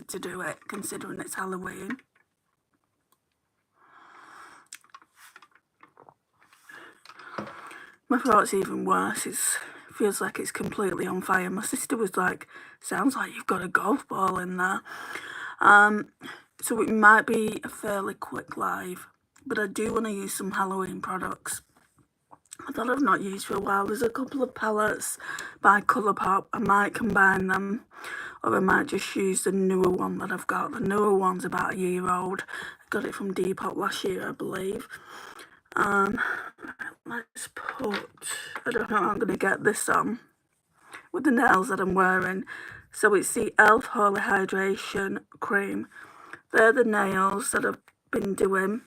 to do it, considering it's Halloween. My throat's even worse. It feels like it's completely on fire. My sister was like, sounds like you've got a golf ball in there. So it might be a fairly quick live, but I do want to use some Halloween products that I've not used for a while. There's a couple of palettes by Colourpop. I might combine them, or I might just use the newer one that I've got. The newer one's about a year old. I got it from Depop last year, I believe. Let's put, I don't know how I'm going to get this on with the nails that I'm wearing. So it's the e.l.f. Holy Hydration Cream. They're the nails that I've been doing.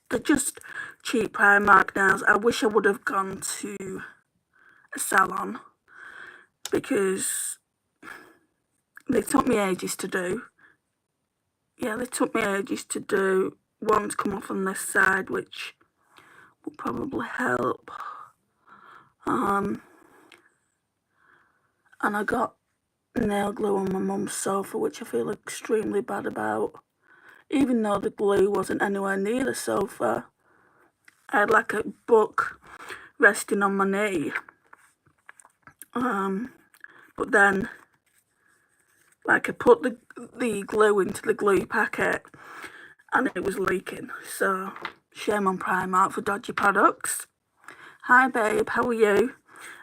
They're just cheap Primark nails. I wish I would have gone to a salon because they took me ages to do. Yeah, they took me ages to do. One's come off on this side, which will probably help. And I got nail glue on my mum's sofa, which I feel extremely bad about. Even though the glue wasn't anywhere near the sofa, I had like a book resting on my knee. But then, like, I put the glue into the glue packet and it was leaking. So, shame on Primark for dodgy products. Hi babe, how are you?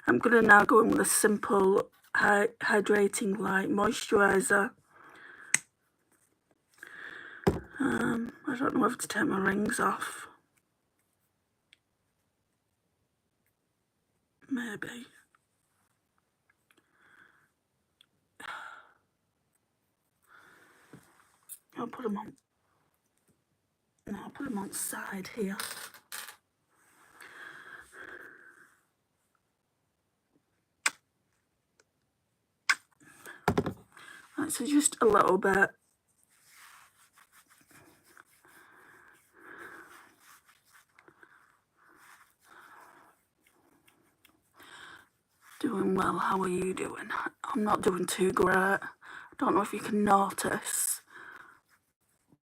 I'm going to now go in with a simple hydrating light moisturiser. I don't know whether to take my rings off. Maybe. I'll put them on. No, I'll put them on the side here. Right, so just a little bit. Doing well, how are you doing? I'm not doing too great. I don't know if you can notice,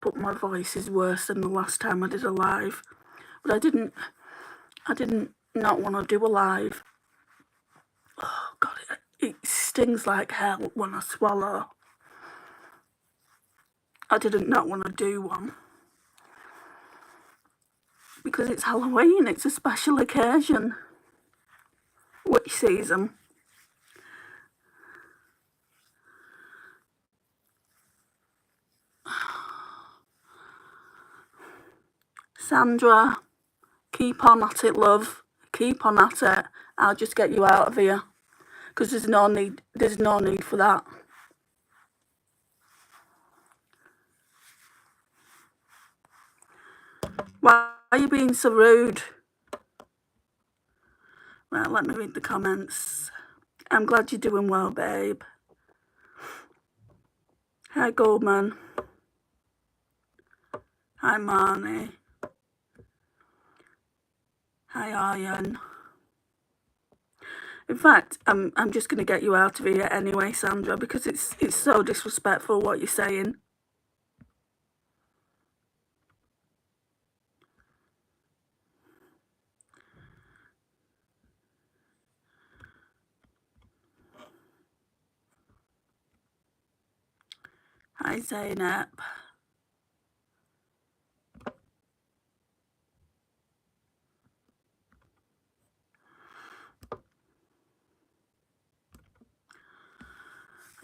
but my voice is worse than the last time I did a live. But I didn't not want to do a live. Oh God, it stings like hell when I swallow. I didn't not want to do one. Because it's Halloween, it's a special occasion. Witch season. Sandra, keep on at it, love. Keep on at it. I'll just get you out of here. Because there's no need for that. Why are you being so rude? Right, let me read the comments. I'm glad you're doing well, babe. Hi, Goldman. Hi, Marnie. Hi, Aryan. In fact, I'm just going to get you out of here anyway, Sandra, because it's so disrespectful what you're saying. Hi, Zainab.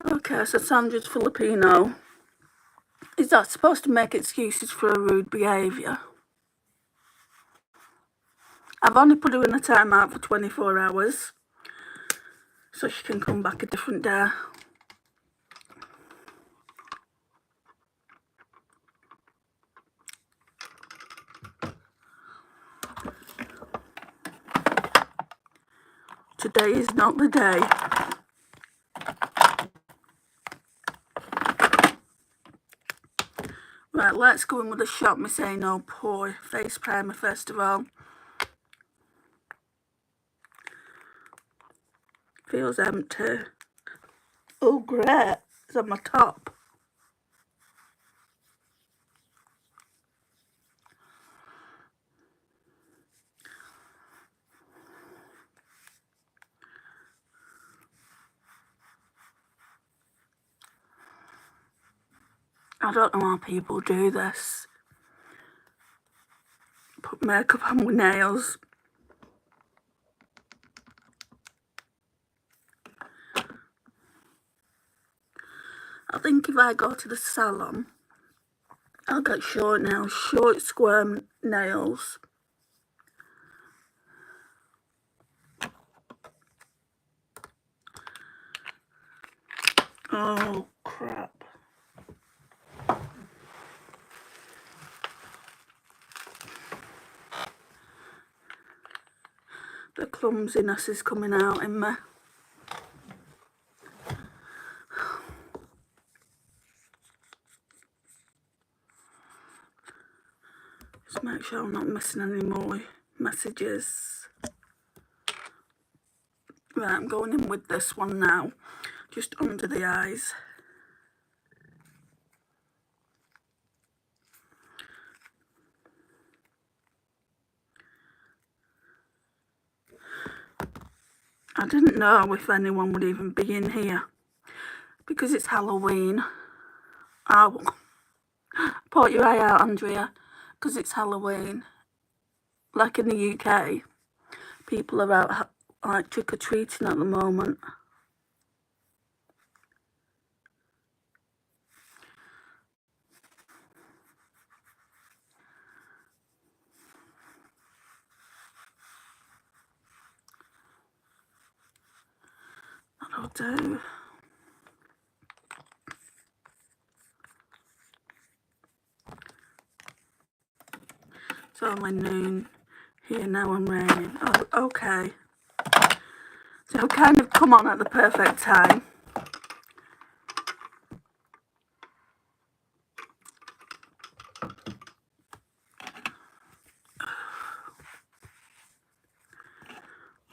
Okay, so Sandra's Filipino. Is that supposed to make excuses for a rude behaviour? I've only put her in a timeout for 24 hours, so she can come back a different day. Today is not the day. Right, let's go in with a Shop Me Say No Pore face primer first of all. Feels empty. Oh, great. is on my top. I don't know how people do this. Put makeup on with nails. I think if I go to the salon, I'll get short nails, short square nails. Oh, crap. The clumsiness is coming out in me. Just make sure I'm not missing any more messages. Right, I'm going in with this one now, just under the eyes. I didn't know if anyone would even be in here because it's Halloween. Oh, put your eye out, Andrea, because it's Halloween. Like in the UK, people are out like trick-or-treating at the moment. That'll do. It's only noon here now and raining. Oh, okay. So I've kind of come on at the perfect time.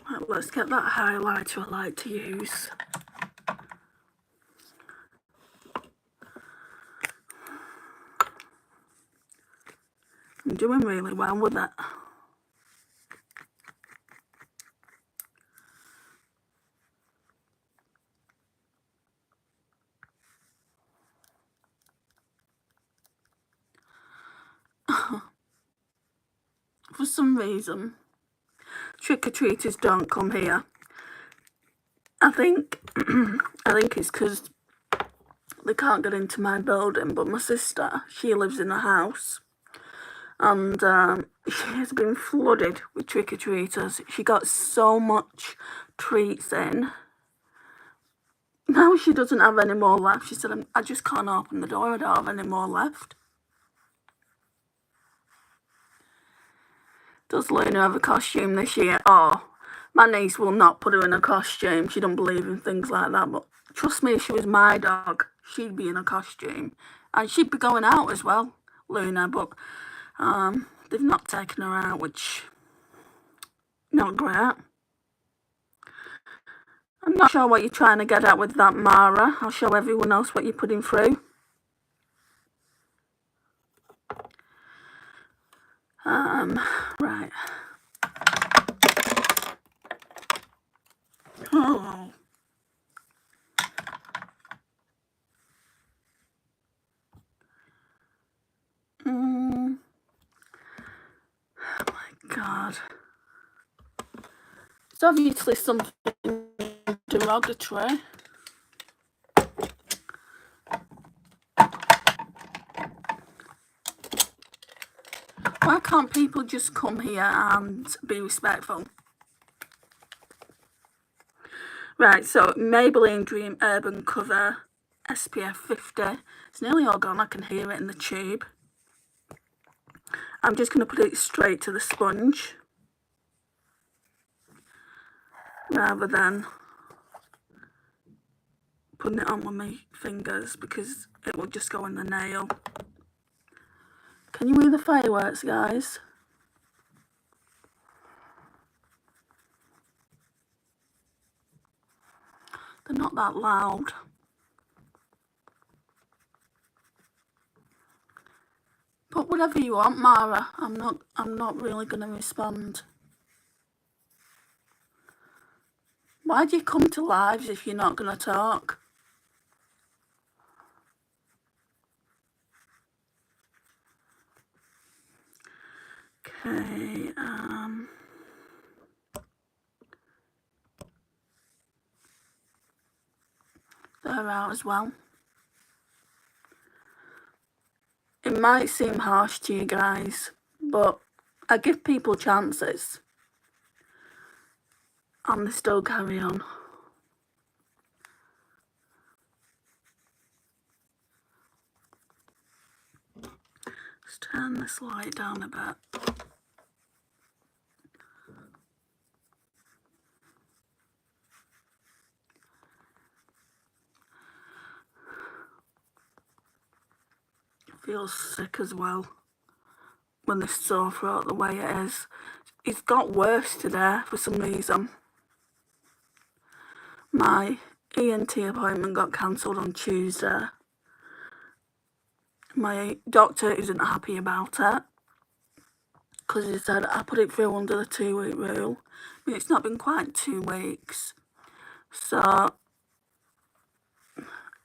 Right, let's get that highlighter I like to use. I'm doing really well with it. For some reason, trick-or-treaters don't come here. I think it's because they can't get into my building, but my sister, she lives in a house, and she has been flooded with trick-or-treaters. She got so much treats in. Now she doesn't have any more left. She said, I just can't open the door, I don't have any more left. Does Luna have a costume this year? Oh, my niece will not put her in a costume. She don't believe in things like that. But trust me, if she was my dog, she'd be in a costume. And she'd be going out as well, Luna. But they've not taken her out, which not great. I'm not sure what you're trying to get at with that, Mara. I'll show everyone else what you're putting through. Right. Oh. Oh my God. It's obviously something derogatory. Why can't people just come here and be respectful? Right, so Maybelline Dream Urban Cover SPF 50. It's nearly all gone, I can hear it in the tube. I'm just going to put it straight to the sponge, rather than putting it on with my fingers, because it will just go in the nail. Can you hear the fireworks, guys? They're not that loud. Put whatever you want, Mara. I'm not really going to respond. Why do you come to lives if you're not going to talk? Okay, they're out as well. It might seem harsh to you guys, but I give people chances. And they still carry on. Let's turn this light down a bit. Feels sick as well when this sore throat the way it is. It's got worse today for some reason. My ENT appointment got cancelled on Tuesday. My doctor isn't happy about it because he said I put it through under the 2-week rule. I mean, it's not been quite 2 weeks. So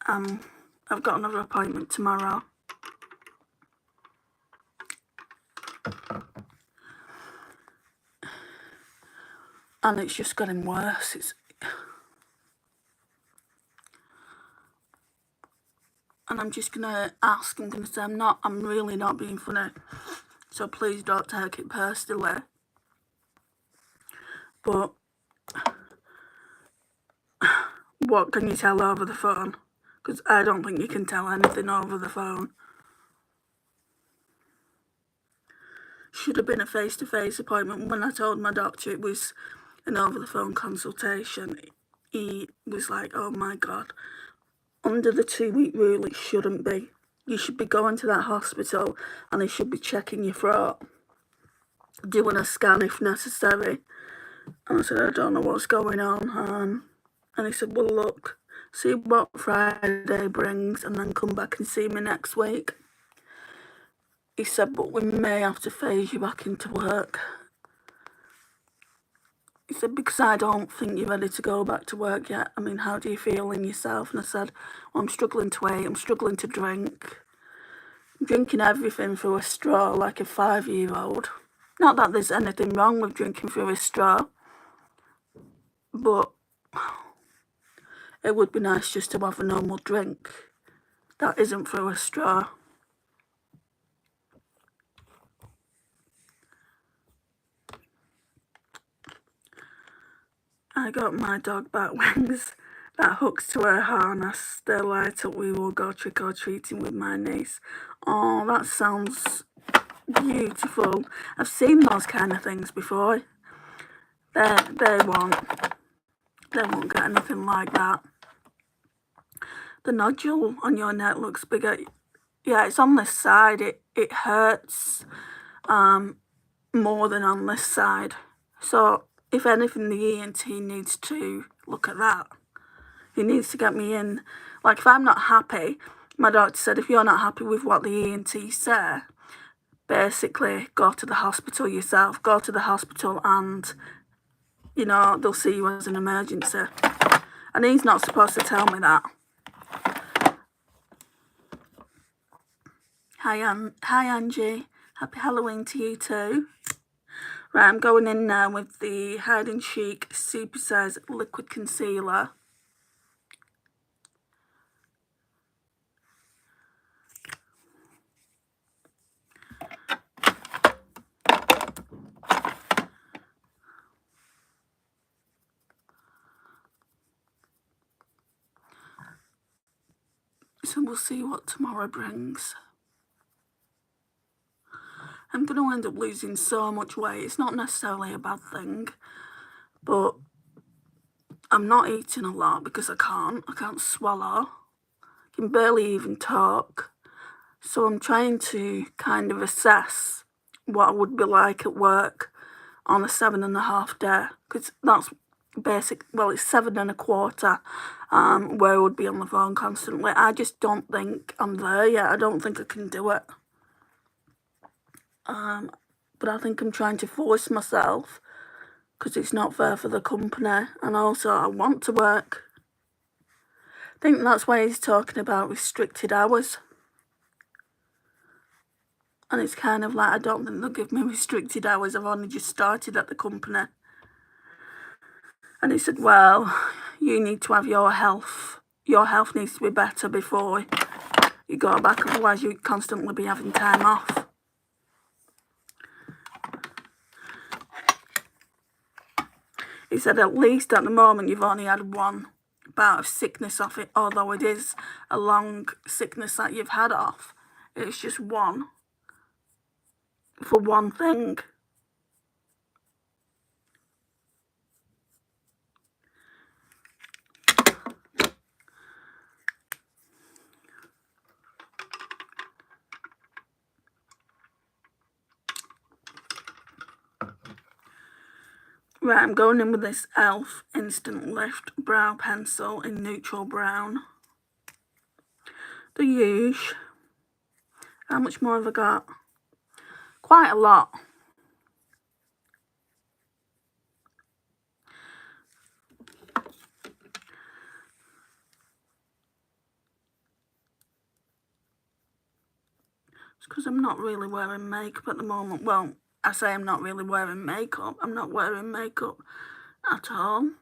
I've got another appointment tomorrow. And it's just getting worse. And I'm just gonna ask, I'm gonna say I'm really not being funny. So please don't take it personally. But what can you tell over the phone? Because I don't think you can tell anything over the phone. Should have been a face-to-face appointment. When I told my doctor it was an over-the-phone consultation, he was like, oh my God, under the 2-week rule it shouldn't be. You should be going to that hospital and they should be checking your throat, doing a scan if necessary. And I said, I don't know what's going on. And he said, well, look, see what Friday brings and then come back and see me next week. He said, but we may have to phase you back into work. He said, because I don't think you're ready to go back to work yet. I mean, how do you feel in yourself? And I said, well, I'm struggling to eat, I'm struggling to drink. I'm drinking everything through a straw like a 5-year-old. Not that there's anything wrong with drinking through a straw, but it would be nice just to have a normal drink that isn't through a straw. I got my dog Batwings that hooks to her harness. They light up, we will go trick-or-treating with my niece. Oh, that sounds beautiful. I've seen those kind of things before. They won't get anything like that. The nodule on your neck looks bigger. Yeah, it's on this side. It hurts more than on this side. So if anything, the ENT needs to look at that. He needs to get me in. Like, if I'm not happy, my doctor said, if you're not happy with what the ENT say, basically go to the hospital yourself. Go to the hospital and, you know, they'll see you as an emergency. And he's not supposed to tell me that. Hi Angie. Happy Halloween to you too. Right, I'm going in now with the Hide and Chic Super Size Liquid Concealer. So we'll see what tomorrow brings. I'm going to end up losing so much weight. It's not necessarily a bad thing, but I'm not eating a lot because I can't swallow. I can barely even talk. So I'm trying to kind of assess what I would be like at work on a 7.5 day, because that's basic. Well, it's 7.25, where I would be on the phone constantly. I just don't think I'm there yet. I don't think I can do it. but I think I'm trying to force myself because it's not fair for the company, and also I want to work. I think that's why he's talking about restricted hours. And it's kind of like, I don't think they'll give me restricted hours. I've only just started at the company. And he said, well, you need to have your health. Your health needs to be better before you go back, otherwise you'd constantly be having time off. He said, at least at the moment, you've only had one bout of sickness off it, although it is a long sickness that you've had off. It's just one for one thing. Right, I'm going in with this e.l.f. Instant Lift Brow Pencil in Neutral Brown. The huge. How much more have I got? Quite a lot. It's because I'm not really wearing makeup at the moment. Well, I say I'm not really wearing makeup. I'm not wearing makeup at all.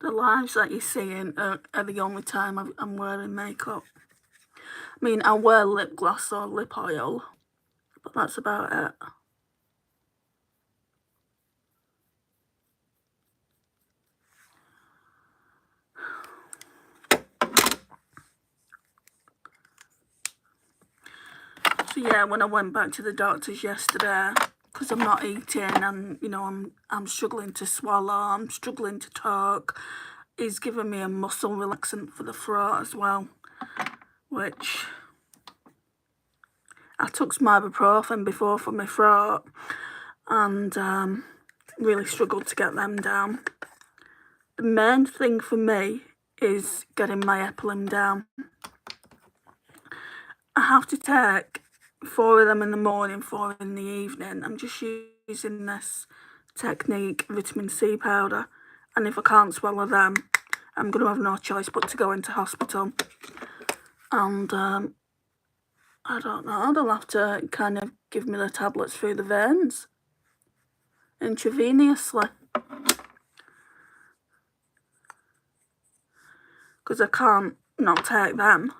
The lives that you're seeing are the only time I'm wearing makeup. I mean, I wear lip gloss or lip oil, but that's about it. So yeah, when I went back to the doctors yesterday, because I'm not eating and, you know, I'm struggling to swallow, I'm struggling to talk, he's given me a muscle relaxant for the throat as well, which I took some ibuprofen before for my throat and really struggled to get them down. The main thing for me is getting my Epilim down. I have to take 4 of them in the morning, 4 in the evening. I'm just using this technique, vitamin C powder, and if I can't swallow them, I'm going to have no choice but to go into hospital. And I don't know, they'll have to kind of give me the tablets through the veins, intravenously, because I can't not take them.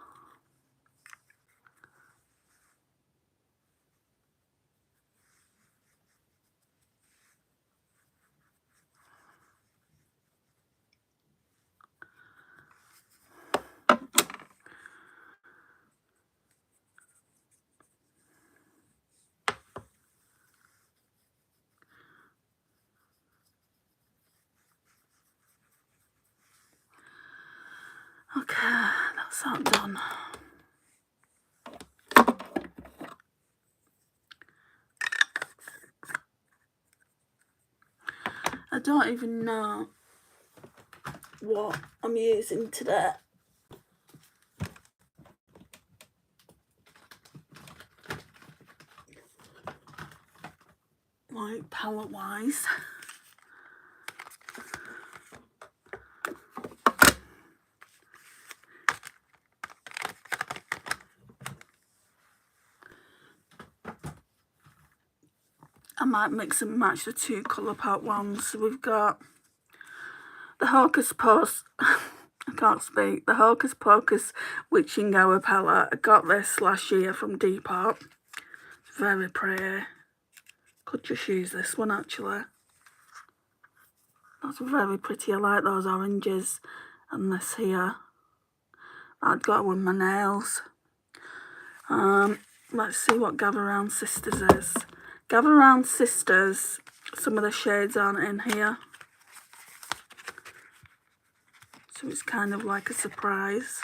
Okay, that's that done. I don't even know what I'm using today. Like palette wise. I might mix and match the 2 Colourpop ones. So we've got the Hocus Pocus, I can't speak, the Hocus Pocus Witching Hour palette. I got this last year from Depop. It's very pretty. Could just use this one actually. That's very pretty. I like those oranges and this here. I'd go with my nails. Let's see what Gather Round Sisters is. Gather Round Sisters, some of the shades aren't in here. So it's kind of like a surprise.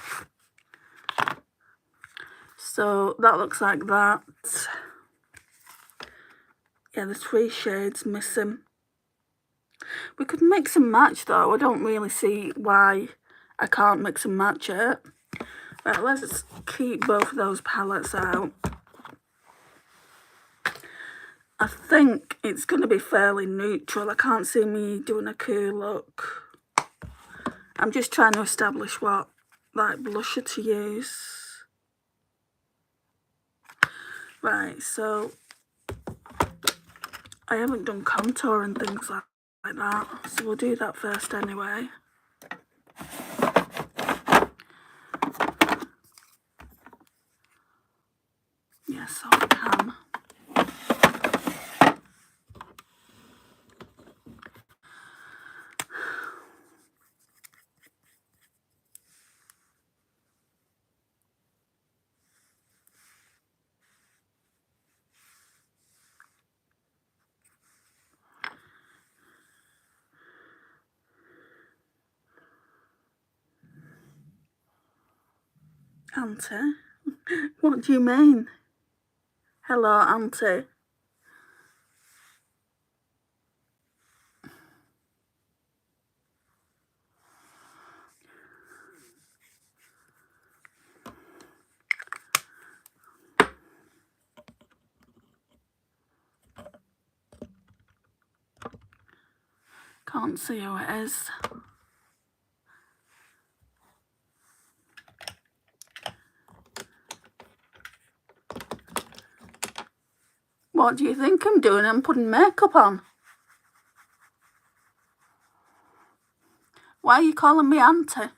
So that looks like that. Yeah, there's 3 shades missing. We could mix and match though. I don't really see why I can't mix and match it. Right, let's keep both of those palettes out. I think it's going to be fairly neutral. I can't see me doing a cool look. I'm just trying to establish what like blusher to use. Right, so I haven't done contour and things like that, so we'll do that first anyway. Yes, I can. Auntie? What do you mean? Hello, Auntie. Can't see who it is. What do you think I'm doing? I'm putting makeup on. Why are you calling me Auntie?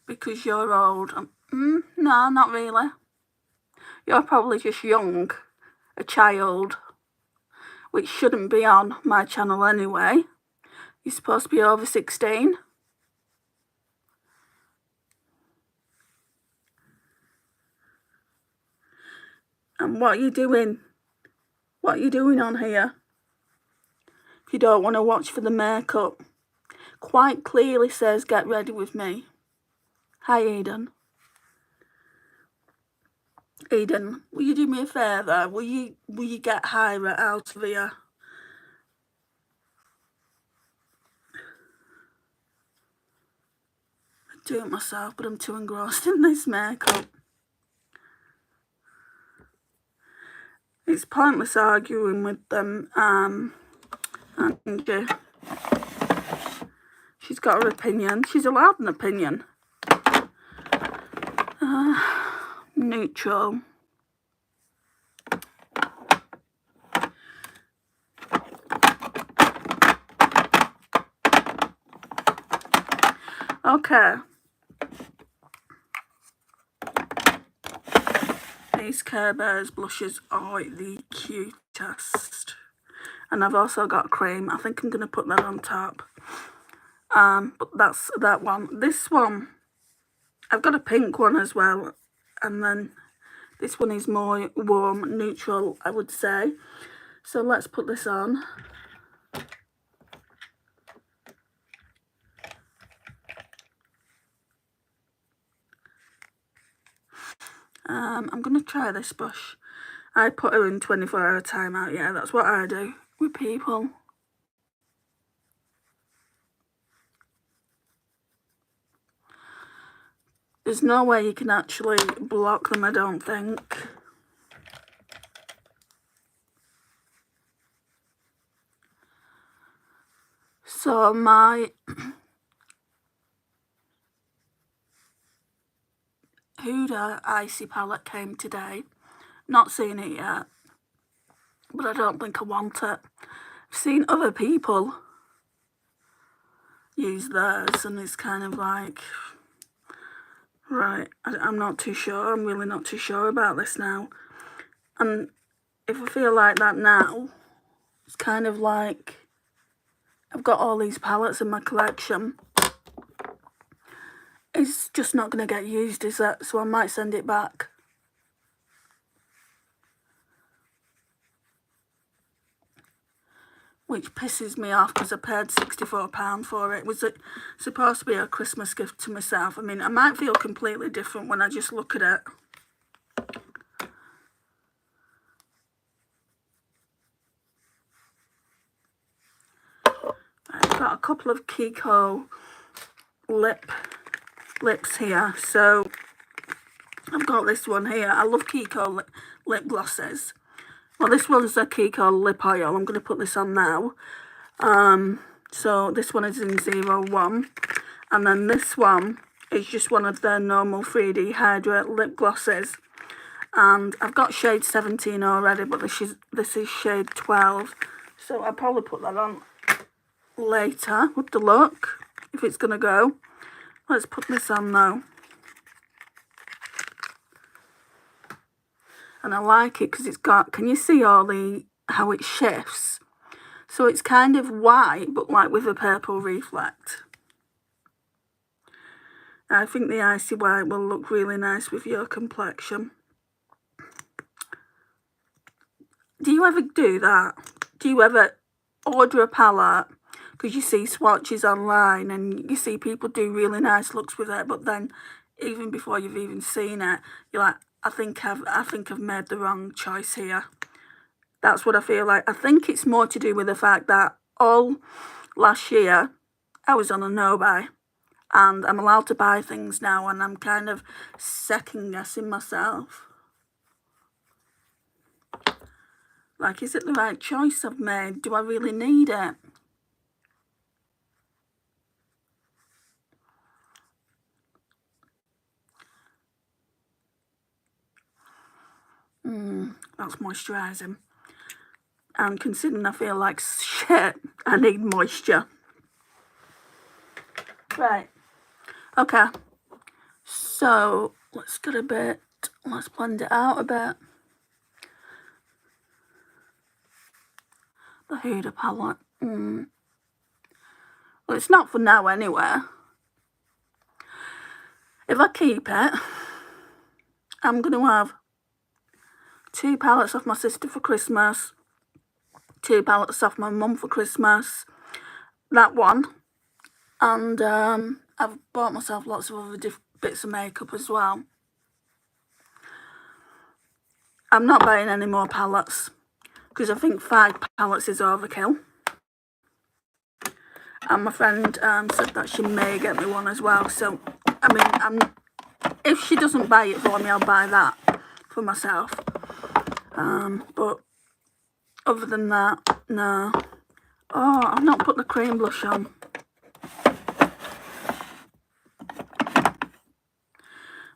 Because you're old. No, not really. You're probably just young, a child, which shouldn't be on my channel anyway. You're supposed to be over 16. And what are you doing? What are you doing on here? If you don't want to watch for the makeup, quite clearly says get ready with me. Hi, Eden. Eden, will you do me a favour? Will you get Hyra out of here? I'd do it myself, but I'm too engrossed in this makeup. It's pointless arguing with them, and she's got her opinion. She's allowed an opinion. Neutral. Okay. These Care Bears blushes are the cutest. And I've also got cream. I think I'm going to put that on top. But that's that one. This one, I've got a pink one as well. And then this one is more warm, neutral, I would say. So let's put this on. I'm going to try this brush. I put her in 24-hour timeout. Yeah, that's what I do with people. There's no way you can actually block them, I don't think. So my Huda Icy palette came today. Not seen it yet, but I don't think I want it. I've seen other people use theirs and it's kind of like, right, I'm not too sure. I'm really not too sure about this now. And if I feel like that now, it's kind of like I've got all these palettes in my collection. It's just not going to get used, is it? So I might send it back. which pisses me off because I paid £64 for it. Was it supposed to be a Christmas gift to myself? I mean, I might feel completely different when I just look at it. I've got a couple of Kiko lips here. So I've got this one here. I love Kiko lip glosses. Well, this one's a Kiko lip oil. I'm going to put this on now. So this one is in 01. And then this one is just one of their normal 3D Hydrate lip glosses. And I've got shade 17 already, but this is shade 12. So I'll probably put that on later with the look, if it's going to go. Let's put this on though. And I like it because it's got, can you see how it shifts? So it's kind of white, but like with a purple reflect. I think the icy white will look really nice with your complexion. Do you ever do that? Do you ever order a palette because you see swatches online and you see people do really nice looks with it, but then even before you've even seen it, you're like, I think I've made the wrong choice here. That's what I feel like. I think it's more to do with the fact that all last year I was on a no-buy and I'm allowed to buy things now, and I'm kind of second-guessing myself. Like, is it the right choice I've made? Do I really need it? That's moisturising. And considering I feel like shit, I need moisture. Right. Okay. So, let's blend it out a bit. The Huda palette. Well, it's not for now anyway. If I keep it, I'm going to have 2 palettes off my sister for Christmas, 2 palettes off my mum for Christmas, that one, and I've bought myself lots of other bits of makeup as well. I'm not buying any more palettes because I think 5 palettes is overkill. And my friend said that she may get me one as well. So, I mean, if she doesn't buy it for me, I'll buy that for myself. But other than that, no. Oh, I've not put the cream blush on.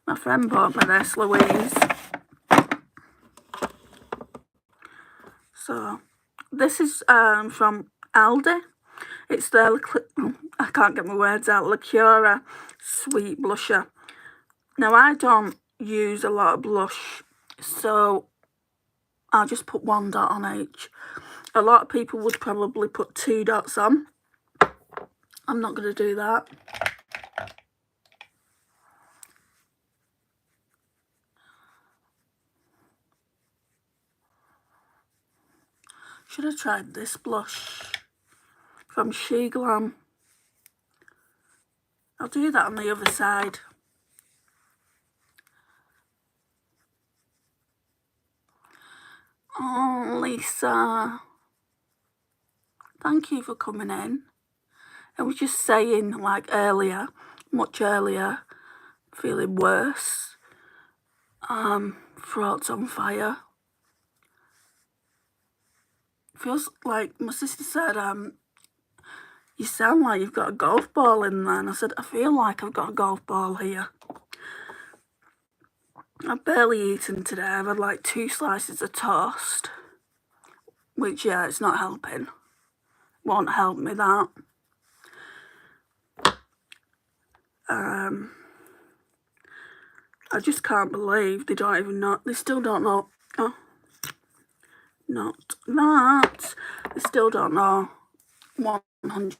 My friend bought me this, Louise. So, this is from Aldi. It's their, I can't get my words out, Lacura Sweet Blusher. Now, I don't use a lot of blush, so I'll just put 1 dot on each. A lot of people would probably put 2 dots on. I'm not going to do that. Should have tried this blush from She Glam. I'll do that on the other side. Oh, Lisa. Thank you for coming in. I was just saying, like earlier, much earlier, feeling worse. Throat's on fire. Feels like, my sister said, you sound like you've got a golf ball in there. And I said, I feel like I've got a golf ball here. I've barely eaten today. I've had like 2 slices of toast. Which, yeah, it's not helping. Won't help me, that. I just can't believe they don't even know. They still don't know. Oh, not that. They still don't know 110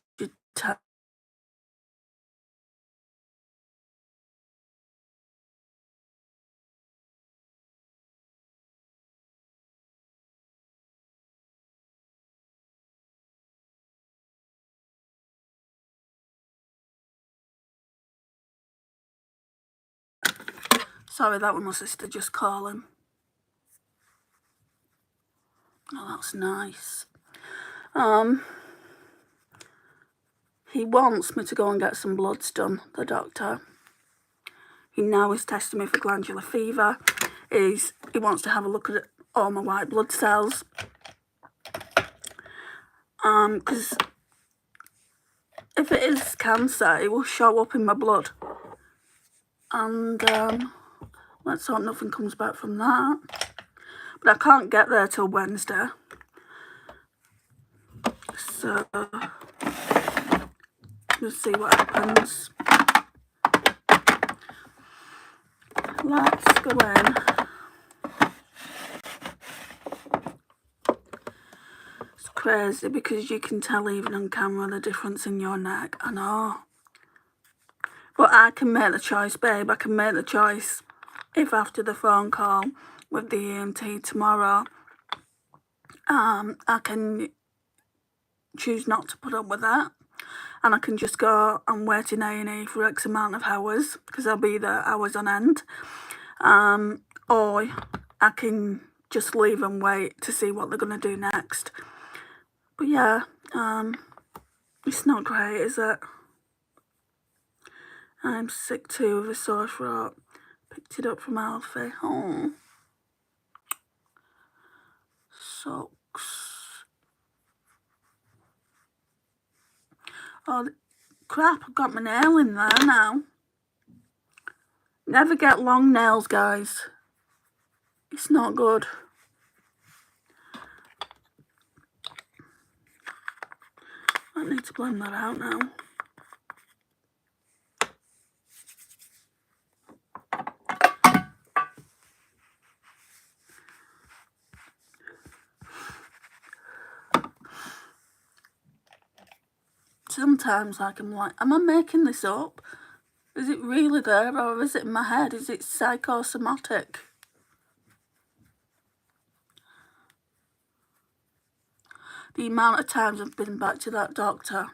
Sorry, that was my sister just calling. Oh, that's nice. He wants me to go and get some bloods done, the doctor. He now is testing me for glandular fever. He wants to have a look at all my white blood cells. Because if it is cancer, it will show up in my blood. And let's hope nothing comes back from that. But I can't get there till Wednesday. So we'll see what happens. Let's go in. It's crazy because you can tell even on camera the difference in your neck. I know. But I can make the choice, babe. I can make the choice. If after the phone call with the ENT tomorrow, I can choose not to put up with that. And I can just go and wait in A&E for X amount of hours, because I'll be there hours on end. Or I can just leave and wait to see what they're going to do next. But yeah, it's not great, is it? I'm sick too of a sore throat. Picked it up from Alfie. Oh. Sucks. Oh, crap, I've got my nail in there now. Never get long nails, guys. It's not good. I need to blend that out now. Sometimes I'm like, am I making this up? Is it really there, or is it in my head? Is it psychosomatic? The amount of times I've been back to that doctor.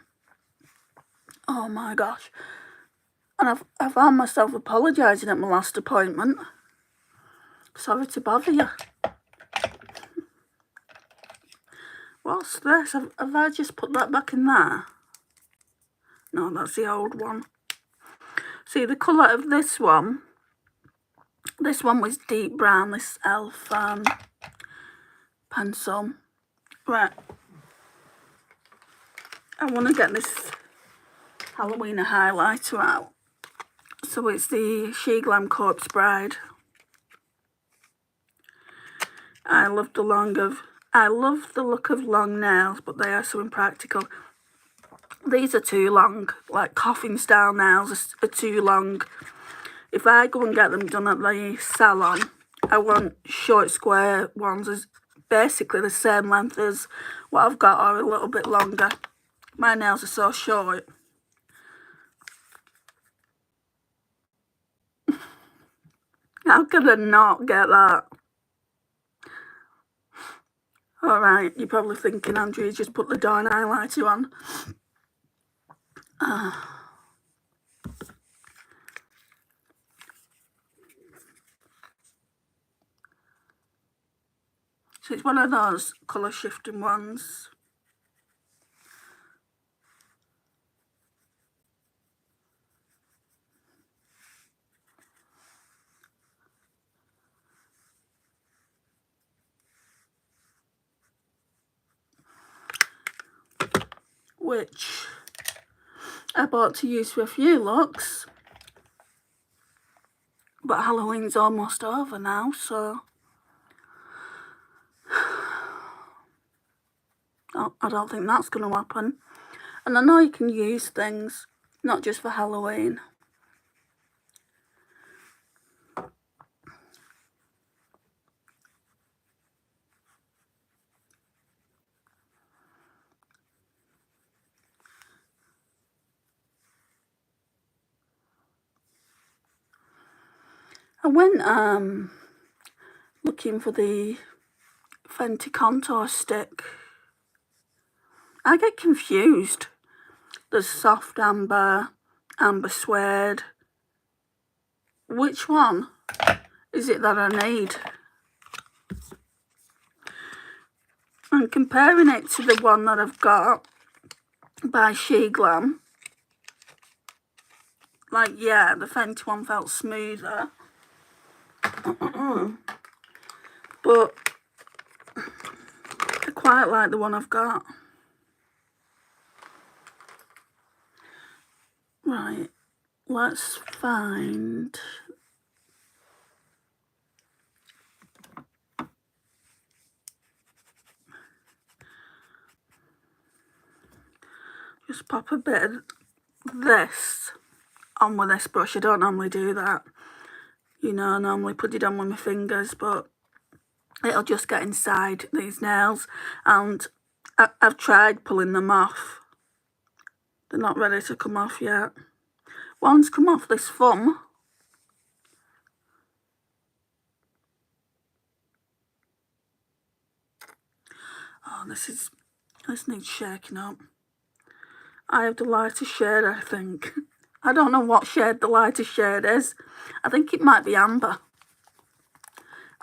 Oh my gosh. And I found myself apologising at my last appointment. Sorry to bother you. What's this? Have I just put that back in there? No, that's the old one. See, the colour of this one was deep brown, this e.l.f. pencil. Right. I want to get this Halloween highlighter out. So it's the She Glam Corpse Bride. I love the look of long nails, but they are so impractical. These are too long, like coffin style nails are too long. If I go and get them done at the salon, I want short square ones as basically the same length as what I've got, or a little bit longer. My nails are so short. How could I not get that? Alright, you're probably thinking, Andrea, just put the Dawn highlighter on. So it's one of those colour shifting ones. Which I bought to use for a few looks. But Halloween's almost over now, so I don't think that's going to happen. And I know you can use things, not just for Halloween. I went looking for the Fenty Contour Stick. I get confused. There's soft amber, amber suede. Which one is it that I need? And comparing it to the one that I've got by SheGlam, like, yeah, the Fenty one felt smoother. But I quite like the one I've got. Right, let's find... Just pop a bit of this on with this brush. I don't normally do that. You know, I normally put it on with my fingers, but it'll just get inside these nails. And I've tried pulling them off. They're not ready to come off yet. One's come off this thumb. Oh, this needs shaking up. I have the lightest shade, I think. I don't know what shade the lightest shade is. I think it might be amber.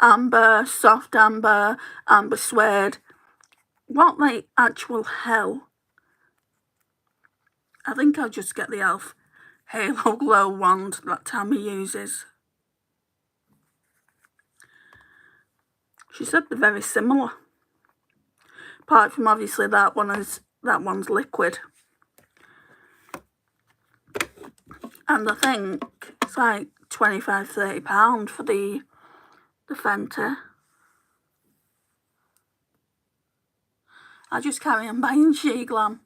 Amber, soft amber, amber suede. What the actual hell? I think I'll just get the e.l.f. Halo Glow wand that Tammy uses. She said they're very similar. Apart from obviously that one's liquid. And I think it's like £25–30 for the Fenty. I just carry on buying SheGlam.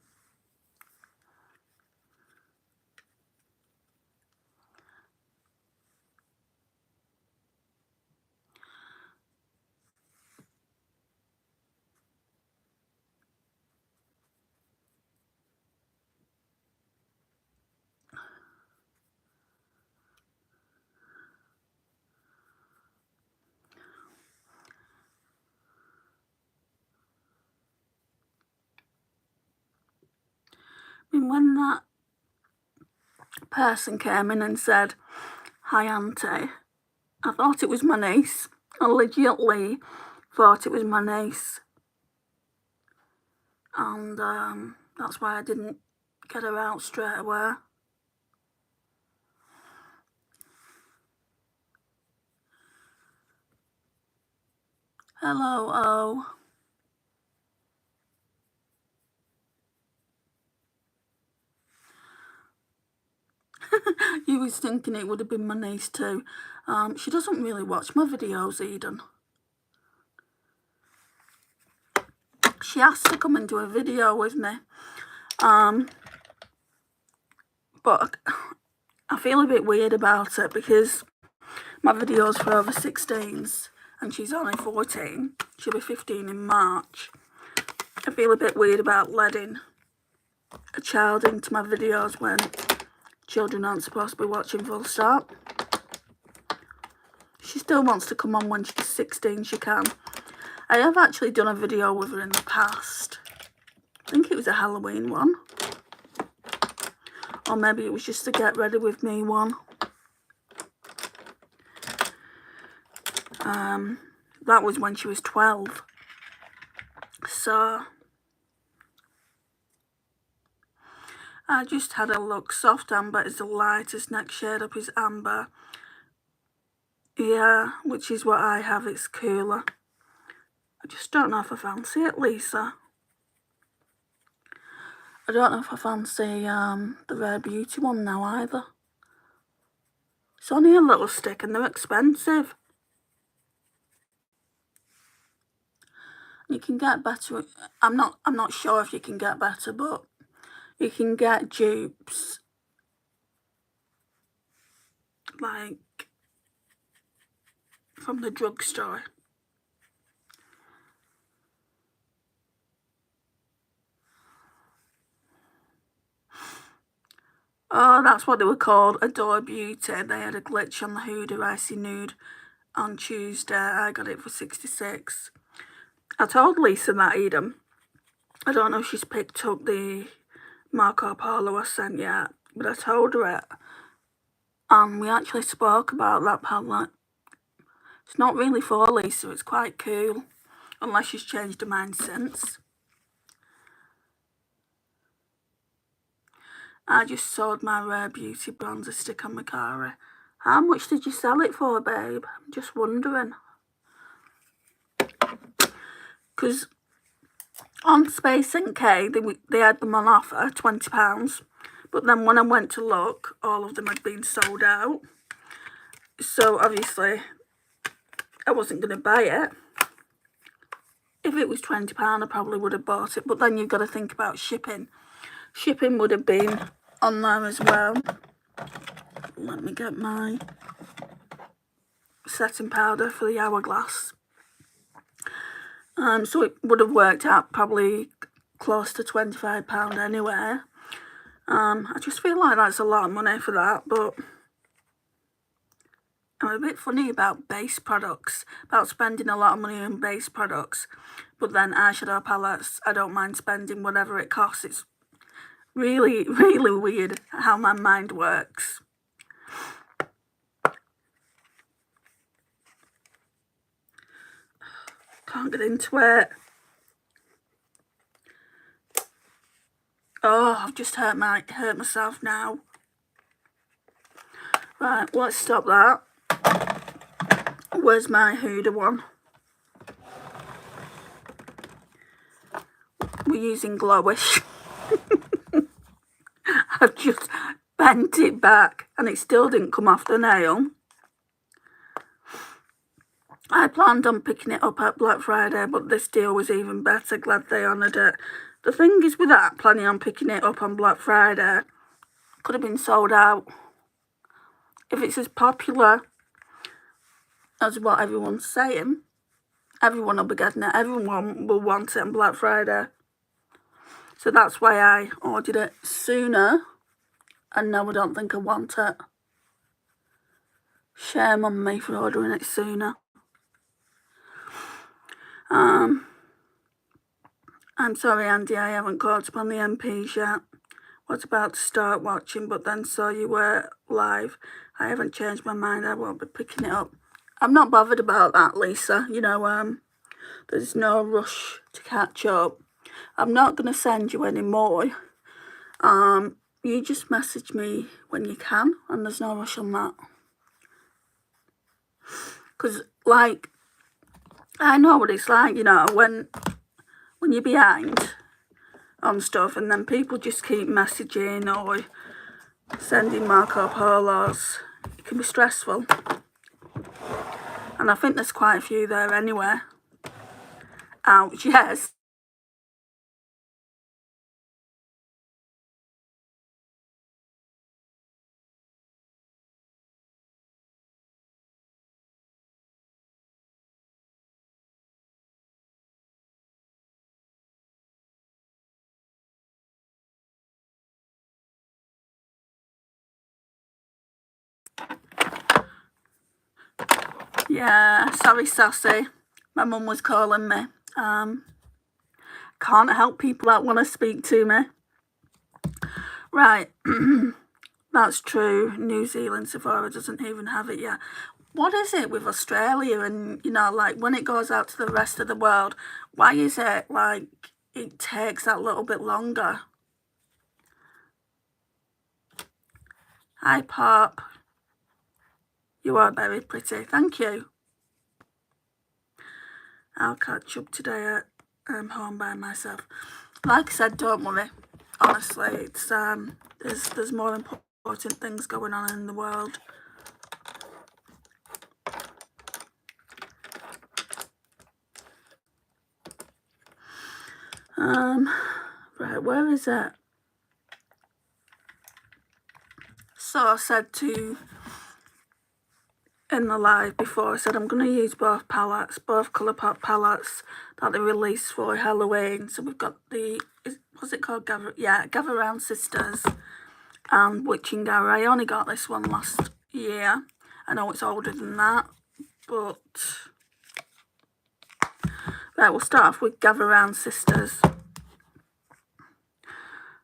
I mean, when that person came in and said, "Hi, Auntie," I thought it was my niece. I legitimately thought it was my niece. And that's why I didn't get her out straight away. Hello, oh. You was thinking it would have been my niece too. She doesn't really watch my videos, Eden. She asked to come and do a video with me. But I feel a bit weird about it because my video's for over 16s and she's only 14. She'll be 15 in March. I feel a bit weird about letting a child into my videos when children aren't supposed to be watching, full stop. She still wants to come on when she's 16, she can. I have actually done a video with her in the past. I think it was a Halloween one. Or maybe it was just a get ready with me one. That was when she was 12. So I just had a look. Soft amber is the lightest. Next shade up is amber. Yeah, which is what I have. It's cooler. I just don't know if I fancy it, Lisa. I don't know if I fancy the Rare Beauty one now either. It's only a little stick and they're expensive. You can get better. I'm not sure if you can get better, but you can get dupes like from the drugstore. Oh, that's what they were called, Adore Beauty. They had a glitch on the Huda Icy Nude on Tuesday. I got it for 66. I told Lisa that, Eden. I don't know if she's picked up the Marco Polo I sent yet, but I told her it. And we actually spoke about that palette It's not really for Lisa, it's quite cool. Unless she's changed her mind since. I just sold my Rare Beauty bronzer stick on Mercari. How much did you sell it for, babe? I'm just wondering. Because on Space NK, they had them on offer, £20. But then when I went to look, all of them had been sold out. So obviously, I wasn't going to buy it. If it was £20, I probably would have bought it. But then you've got to think about shipping. Shipping would have been on there as well. Let me get my setting powder for the Hourglass. So it would have worked out probably close to £25 anyway. I just feel like that's a lot of money for that, but I'm a bit funny about base products, about spending a lot of money on base products, but then eyeshadow palettes, I don't mind spending whatever it costs. It's really, really weird how my mind works. Can't get into it. Oh, I've just hurt myself now. Right, let's stop that. Where's my Huda one? We're using Glowish. I've just bent it back and it still didn't come off the nail. I planned on picking it up at Black Friday, but this deal was even better. Glad they honoured it. The thing is with that, planning on picking it up on Black Friday, could have been sold out. If it's as popular as what everyone's saying, everyone will be getting it. Everyone will want it on Black Friday. So that's why I ordered it sooner. And now I don't think I want it. Shame on me for ordering it sooner. I'm sorry, Andy, I haven't caught up on the MPs yet. Was about to start watching, but then saw you were live. I haven't changed my mind. I won't be picking it up. I'm not bothered about that, Lisa. You know, there's no rush to catch up. I'm not going to send you any more. You just message me when you can, and there's no rush on that. Because, like, I know what it's like, you know, when you're behind on stuff and then people just keep messaging or sending Marco Polos. It can be stressful. And I think there's quite a few there anyway. Ouch, yes. Yeah, sorry, Sassy. My mum was calling me. Can't help people that want to speak to me. Right, that's true. New Zealand Sephora doesn't even have it yet. What is it with Australia and, you know, like when it goes out to the rest of the world, why is it like it takes that little bit longer? Hi, Pop. You are very pretty. Thank you. I'll catch up today at home by myself. Like I said, don't worry. Honestly, it's there's more important things going on in the world. Right, where is it? So I said in the live before, I said I'm going to use both palettes, both Colourpop palettes that they released for Halloween. So we've got the, what's it called? Gather Round Sisters and Witching Hour. I only got this one last year. I know it's older than that, but right, we'll start off with Gather Round Sisters.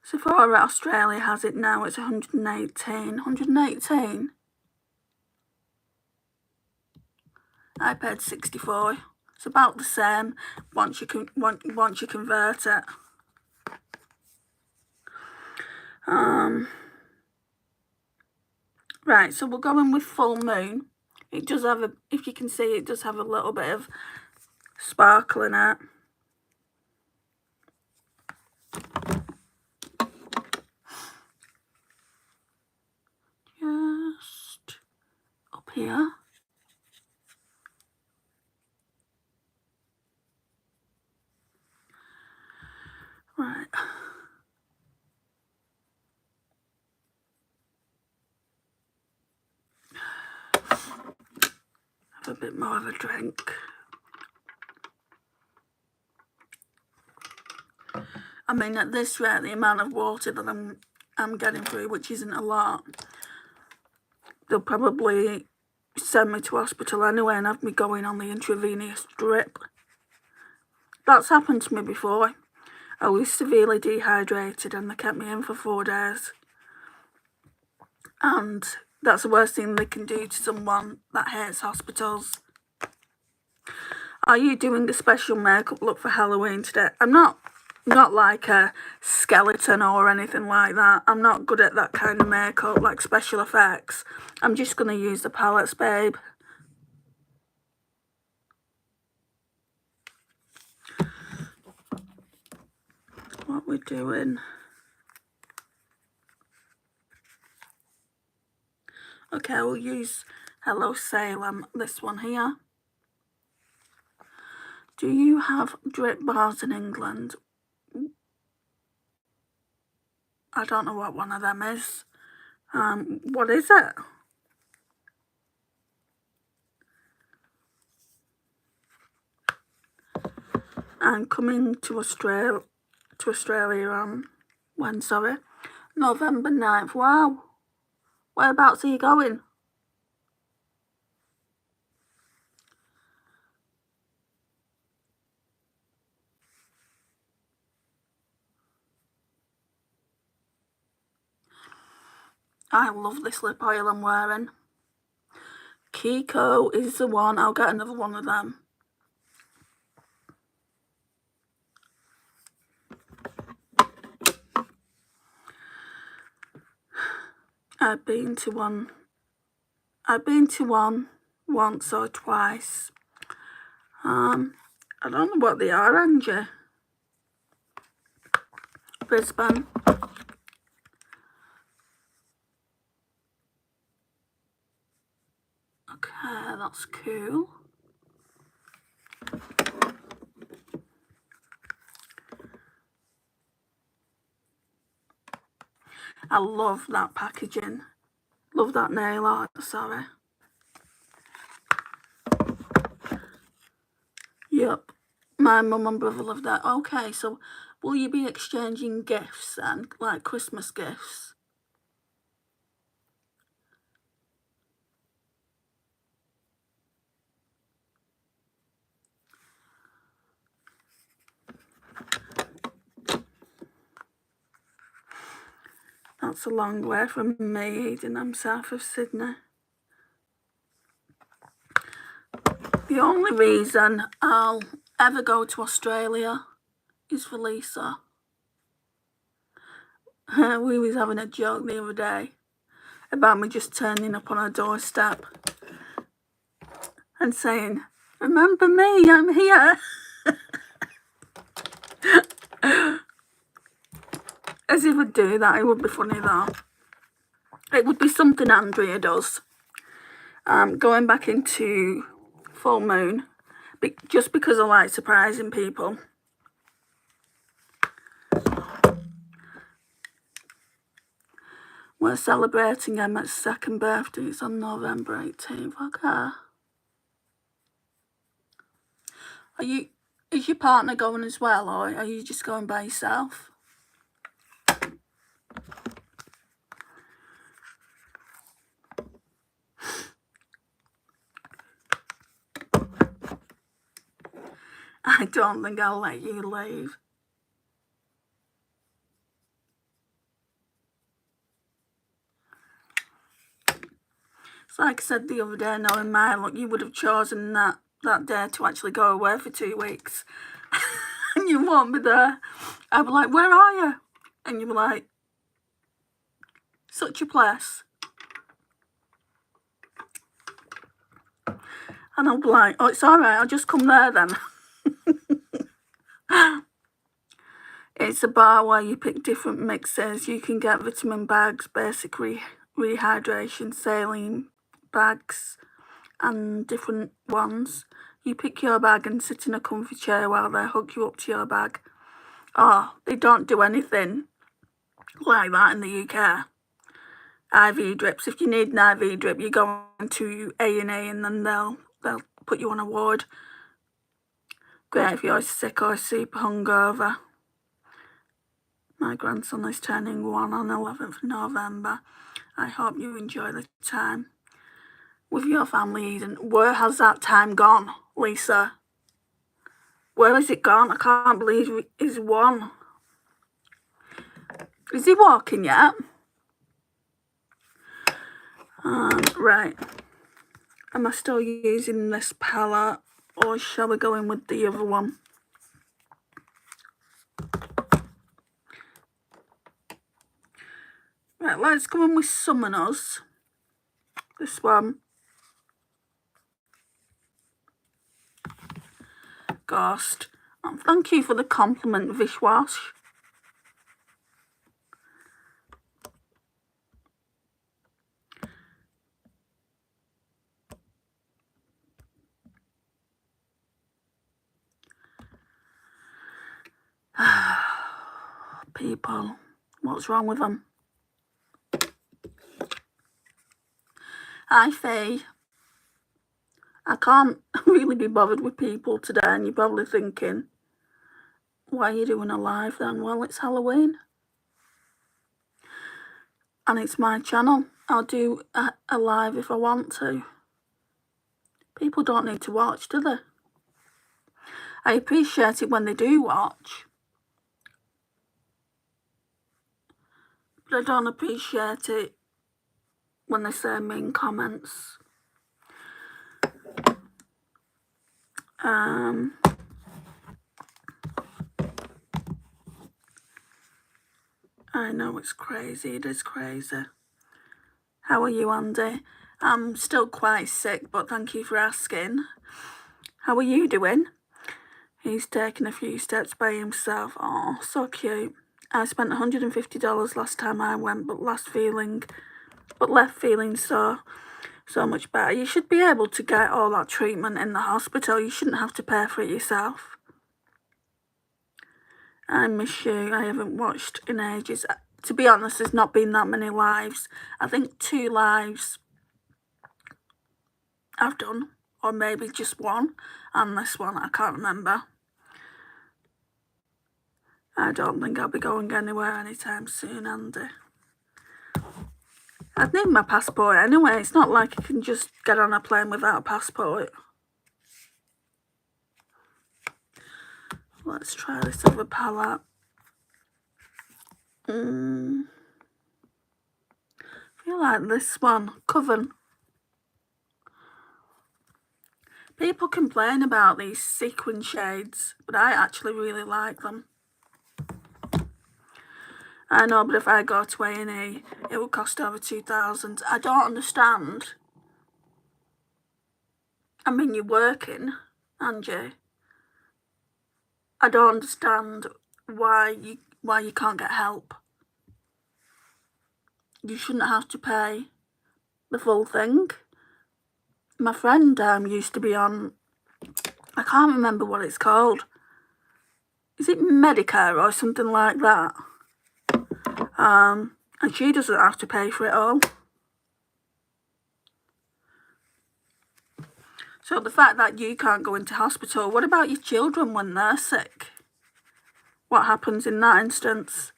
Sephora Australia has it now. It's 118. 118? I paid 64. It's about the same once you convert it. Right, so we're going with full moon. It does have a, if you can see, it does have a little bit of sparkle in it. Just up here. Right. Have a bit more of a drink. I mean, at this rate, the amount of water that I'm getting through, which isn't a lot, they'll probably send me to hospital anyway and have me going on the intravenous drip. That's happened to me before. I was severely dehydrated and they kept me in for 4 days. And that's the worst thing they can do to someone that hates hospitals. Are you doing a special makeup look for Halloween today? I'm not like a skeleton or anything like that. I'm not good at that kind of makeup, like special effects. I'm just going to use the palettes, babe. What we're doing. Okay, we'll use Hello Salem, this one here. Do you have drip bars in England? I don't know what one of them is. What is it? I'm coming to Australia on when, sorry? November 9th. Wow. Whereabouts are you going? I love this lip oil I'm wearing. Kiko is the one. I'll get another one of them. I've been to one once or twice. I don't know what they are, Angie. Brisbane. Okay, that's cool. I love that packaging. Love that nail art, sorry. Yep, my mum and brother love that. Okay, so will you be exchanging gifts then, like Christmas gifts? That's a long way from me, Eden. I'm south of Sydney. The only reason I'll ever go to Australia is for Lisa. We was having a joke the other day about me just turning up on her doorstep and saying, "Remember me, I'm here." As if I'd do that. It would be funny though. It would be something Andrea does. Going back into full moon, just because I like surprising people. We're celebrating Emma's second birthday. It's on November 18th. Okay. Is your partner going as well, or are you just going by yourself? I don't think I'll let you leave. like I said the other day, knowing my luck, you would have chosen that day to actually go away for 2 weeks. And you won't be there. I'd be like, where are you? And you'd be like, such a place. And I'll be like, oh, it's alright, I'll just come there then. It's a bar where you pick different mixes. You can get vitamin bags, basic rehydration, saline bags, and different ones. You pick your bag and sit in a comfy chair while they hook you up to your bag. Oh, they don't do anything like that in the UK. IV drips. If you need an IV drip, you go to A&E and then they'll put you on a ward. Great if you're sick or super hungover. My grandson is turning 1 on 11th of November. I hope you enjoy the time with your family, Eden. Where has that time gone, Lisa? Where has it gone? I can't believe he's 1. Is he walking yet? Right. Am I still using this palette, or shall we go in with the other one? Right, let's go in with Summon Us. This one. Ghost. And thank you for the compliment, Vishwash. People, what's wrong with them? Hi, Faye. I can't really be bothered with people today, and you're probably thinking, why are you doing a live then? Well, it's Halloween. And it's my channel. I'll do a live if I want to. People don't need to watch, do they? I appreciate it when they do watch. But I don't appreciate it when they say mean comments. I know it's crazy. It is crazy. How are you, Andy? I'm still quite sick, but thank you for asking. How are you doing? He's taken a few steps by himself. Oh, so cute. I spent $150 last time I went, but left feeling so much better. You should be able to get all that treatment in the hospital. You shouldn't have to pay for it yourself. I miss you. I haven't watched in ages. To be honest, there's not been that many lives. I think 2 lives I've done, or maybe just 1, and this one, I can't remember. I don't think I'll be going anywhere anytime soon, Andy. I'd need my passport anyway. It's not like I can just get on a plane without a passport. Let's try this other palette. I feel like this one, Coven. People complain about these sequin shades, but I actually really like them. I know, but if I go to A&E, it would cost over $2,000. I don't understand. I mean, you're working, aren't you? I don't understand why you can't get help. You shouldn't have to pay the full thing. My friend used to be on, I can't remember what it's called. Is it Medicare or something like that? And she doesn't have to pay for it all. So the fact that you can't go into hospital, what about your children when they're sick? What happens in that instance?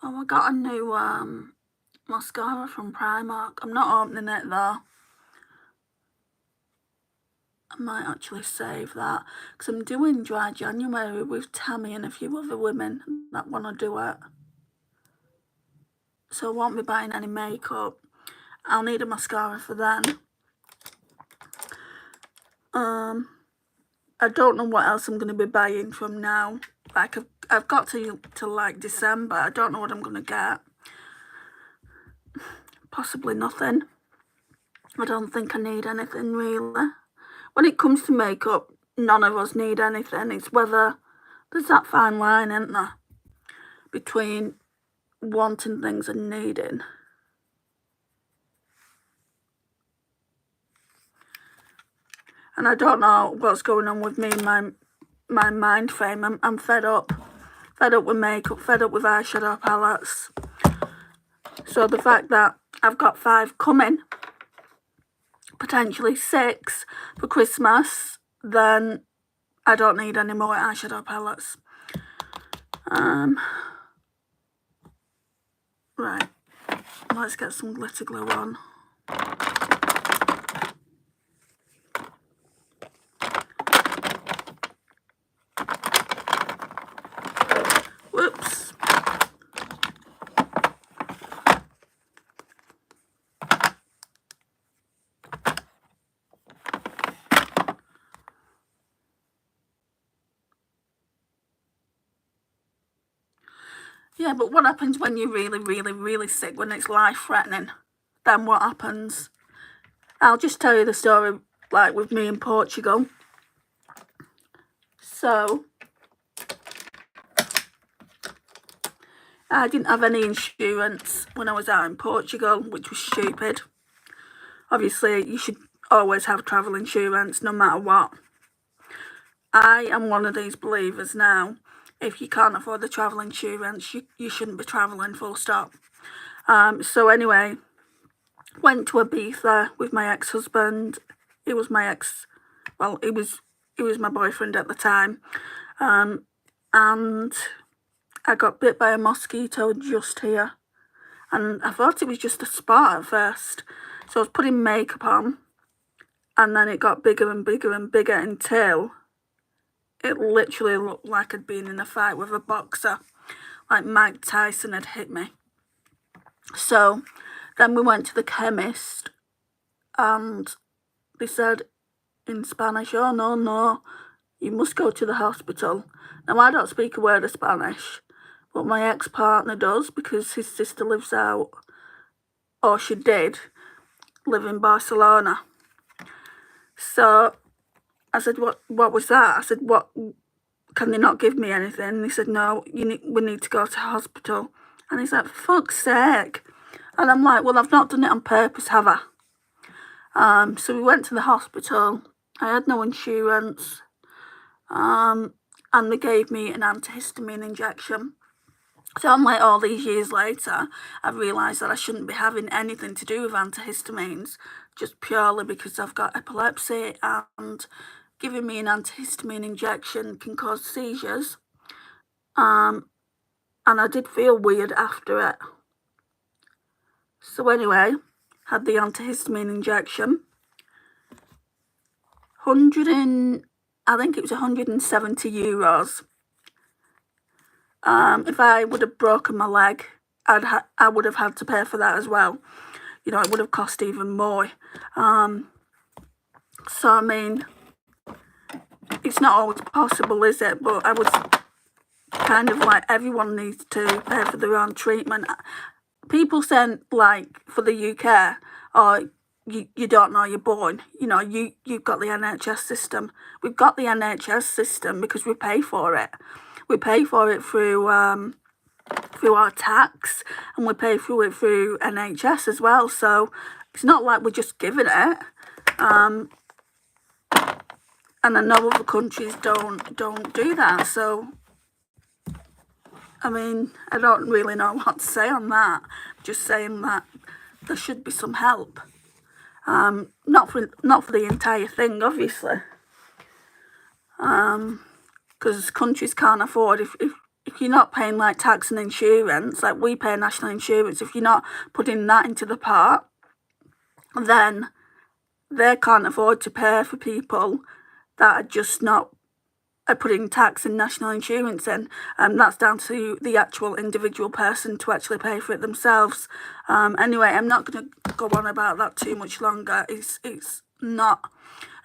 Oh, I got a new mascara from Primark. I'm not opening it though. I might actually save that because I'm doing Dry January with Tammy and a few other women that want to do it. So I won't be buying any makeup. I'll need a mascara for then. I don't know what else I'm going to be buying from now. Like, I've got to like December. I don't know what I'm going to get. Possibly nothing. I don't think I need anything really. When it comes to makeup, none of us need anything. It's whether there's that fine line, isn't there, between wanting things and needing. And I don't know what's going on with me and my mind frame. I'm fed up. Fed up with makeup, fed up with eyeshadow palettes. So the fact that I've got 5 coming, potentially 6 for Christmas, then I don't need any more eyeshadow palettes. Right, let's get some glitter glue on. Whoops. Yeah, but what happens when you're really, really, really sick, when it's life-threatening? Then what happens? I'll just tell you the story, like, with me in Portugal. So, I didn't have any insurance when I was out in Portugal, which was stupid. Obviously, you should always have travel insurance, no matter what. I am one of these believers now. If you can't afford the travel insurance, you shouldn't be travelling, full stop. So anyway, went to Ibiza with my ex-husband. He was my ex, well, he was my boyfriend at the time. And I got bit by a mosquito just here. And I thought it was just a spot at first. So I was putting makeup on, and then it got bigger and bigger and bigger until it literally looked like I'd been in a fight with a boxer. Like Mike Tyson had hit me. So then we went to the chemist, and they said in Spanish, oh no, you must go to the hospital. Now I don't speak a word of Spanish, but my ex-partner does, because his sister lives out, or she did, live in Barcelona. So I said, what was that? I said, what, can they not give me anything? And he said, no, we need to go to hospital. And he's like, for fuck's sake. And I'm like, well, I've not done it on purpose, have I? So we went to the hospital. I had no insurance. And they gave me an antihistamine injection. So I'm like, all these years later, I've realised that I shouldn't be having anything to do with antihistamines, just purely because I've got epilepsy, and giving me an antihistamine injection can cause seizures. And I did feel weird after it. So anyway, had the antihistamine injection. I think it was €170. If I would have broken my leg, I would have had to pay for that as well. You know, it would have cost even more. So I mean, it's not always possible, is it? But I was kind of like, everyone needs to pay for their own treatment. People saying, like, for the UK, or you don't know, you're born. You know, you've got the NHS system. We've got the NHS system because we pay for it. We pay for it through our tax, and we pay through it through NHS as well. So it's not like we're just giving it. And I know other countries don't do that. So I mean, I don't really know what to say on that. Just saying that there should be some help. Not for the entire thing, obviously. Because countries can't afford, if if you're not paying like tax and insurance, like we pay national insurance, if you're not putting that into the pot, then they can't afford to pay for people that are just not putting tax and national insurance in. That's down to the actual individual person to actually pay for it themselves. Anyway, I'm not going to go on about that too much longer. It's not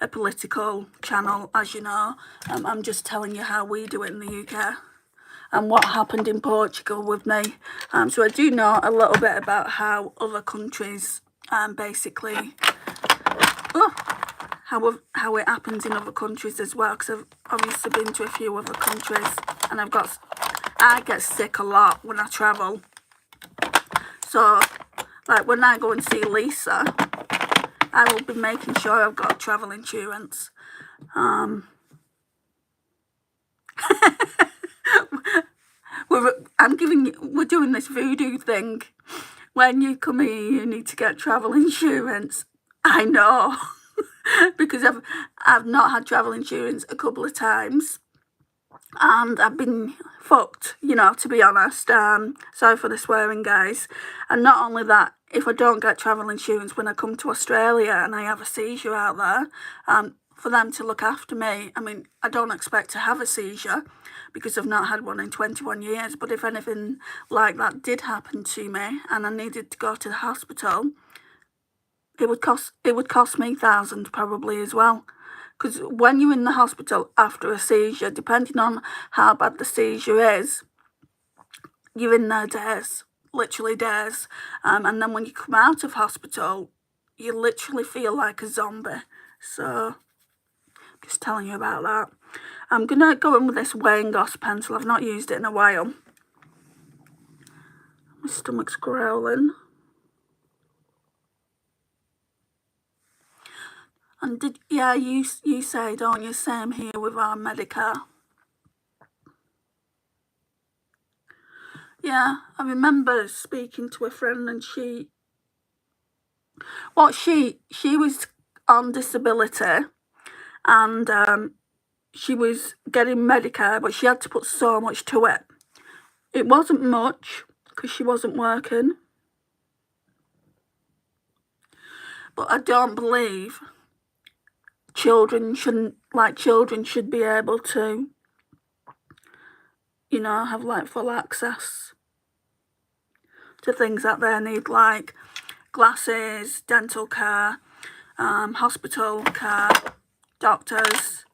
a political channel, as you know. I'm just telling you how we do it in the UK and what happened in Portugal with me. So I do know a little bit about how other countries basically... how it happens in other countries as well, because I've obviously been to a few other countries, and I get sick a lot when I travel. So like when I go and see Lisa, I will be making sure I've got travel insurance. We're doing this voodoo thing. When you come here, you need to get travel insurance. I know. Because I've not had travel insurance a couple of times, and I've been fucked, you know, to be honest. Sorry for the swearing, guys. And not only that, if I don't get travel insurance when I come to Australia and I have a seizure out there, for them to look after me, I mean, I don't expect to have a seizure because I've not had one in 21 years, but if anything like that did happen to me and I needed to go to the hospital, it would cost me thousands probably as well. Because when you're in the hospital after a seizure, depending on how bad the seizure is, you're in there days, literally days. And then when you come out of hospital, you literally feel like a zombie. So, just telling you about that. I'm going to go in with this Wayne Goss pencil. I've not used it in a while. My stomach's growling. And you say, don't you, same here with our Medicare. Yeah, I remember speaking to a friend and she was on disability and she was getting Medicare, but she had to put so much to it. It wasn't much because she wasn't working. But I don't believe children should be able to, you know, have like full access to things that they need, like glasses, dental care, hospital care, doctors,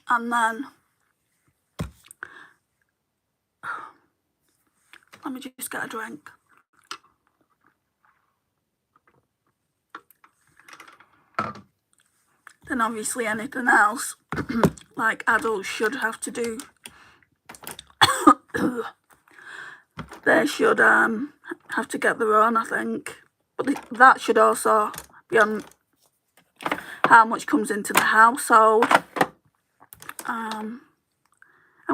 and then let me just get a drink. Then obviously anything else like adults should have to do. They should have to get their own, I think. But that should also be on how much comes into the household. I'm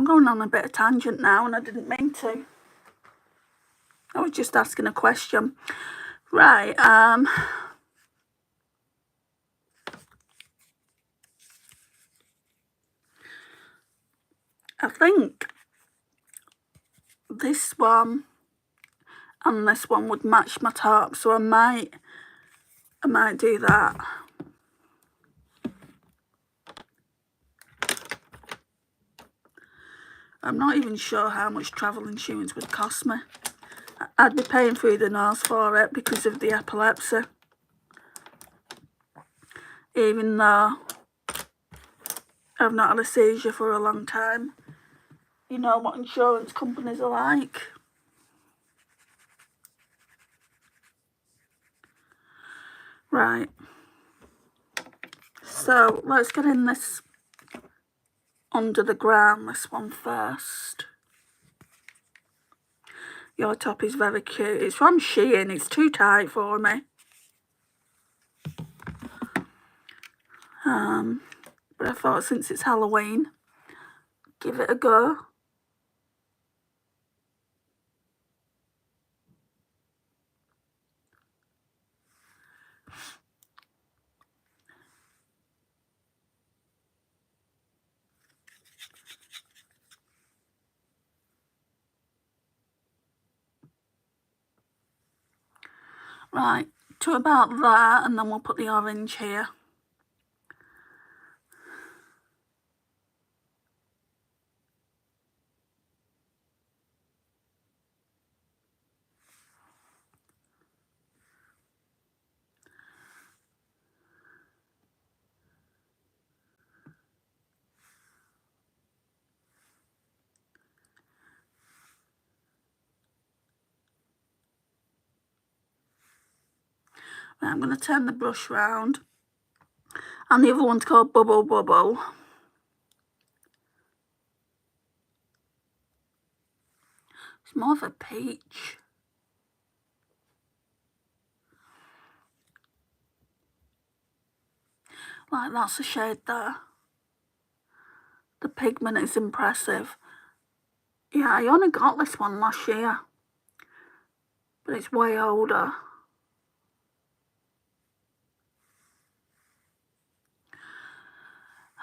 going on a bit of tangent now and I didn't mean to. I was just asking a question. Right, I think this one and this one would match my top, so I might do that. I'm not even sure how much travel insurance would cost me. I'd be paying through the nose for it because of the epilepsy. Even though I've not had a seizure for a long time. You know what insurance companies are like. Right. So let's get in this under the ground, this one first. Your top is very cute. It's from Shein. It's too tight for me. But I thought since it's Halloween, give it a go. Right, to about there, and then we'll put the orange here. Right, I'm going to turn the brush round. And the other one's called Bubble Bubble. It's more of a peach. Like, that's the shade there. The pigment is impressive. Yeah, I only got this one last year, but it's way older.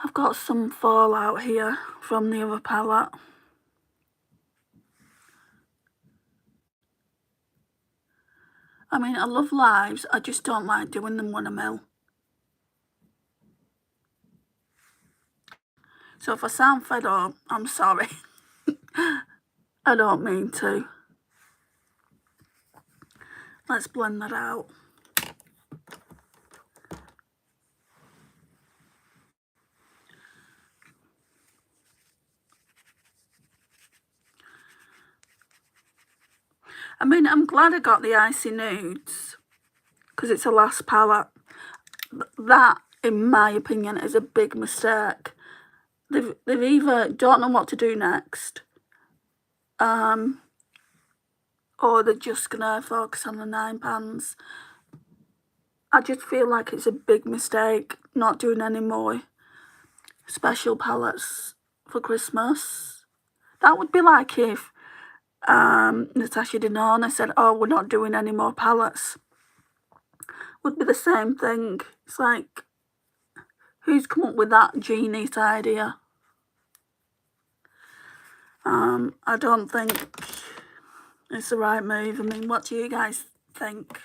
I've got some fallout here from the other palette. I mean, I love lives, I just don't like doing them when I mill. So if I sound fed up, I'm sorry. I don't mean to. Let's blend that out. I mean, I'm glad I got the Icy Nudes because it's a last palette. That, in my opinion, is a big mistake. They've either don't know what to do next, or they're just gonna focus on the 9 pans. I just feel like it's a big mistake not doing any more special palettes for Christmas. That would be like if Natasha Denona said, oh, we're not doing any more palettes. Would be the same thing. It's like, who's come up with that genius idea? I don't think it's the right move. I mean, what do you guys think?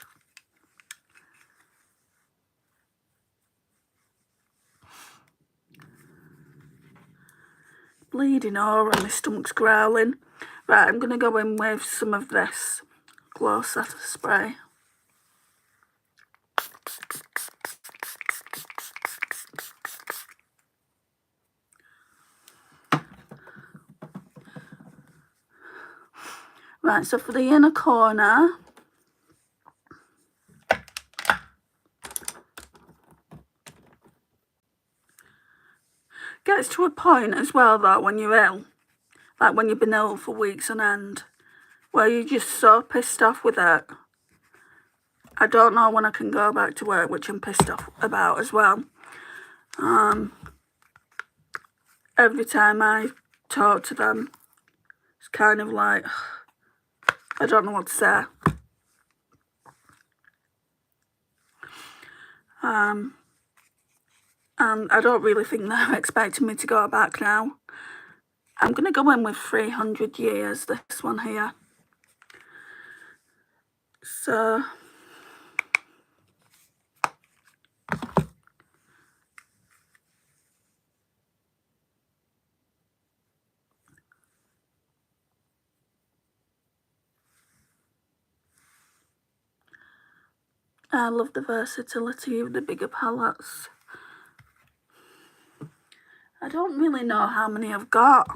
Bleeding over and my stomach's growling. Right, I'm going to go in with some of this Glow Setter spray. Right, so for the inner corner, gets to a point as well though when you're ill, like when you've been ill for weeks on end, where you're just so pissed off with it. I don't know when I can go back to work, which I'm pissed off about as well. Every time I talk to them, it's kind of like, I don't know what to say. And I don't really think they're expecting me to go back now. I'm going to go in with 300 Years, this one here. So, I love the versatility of the bigger palettes. I don't really know how many I've got.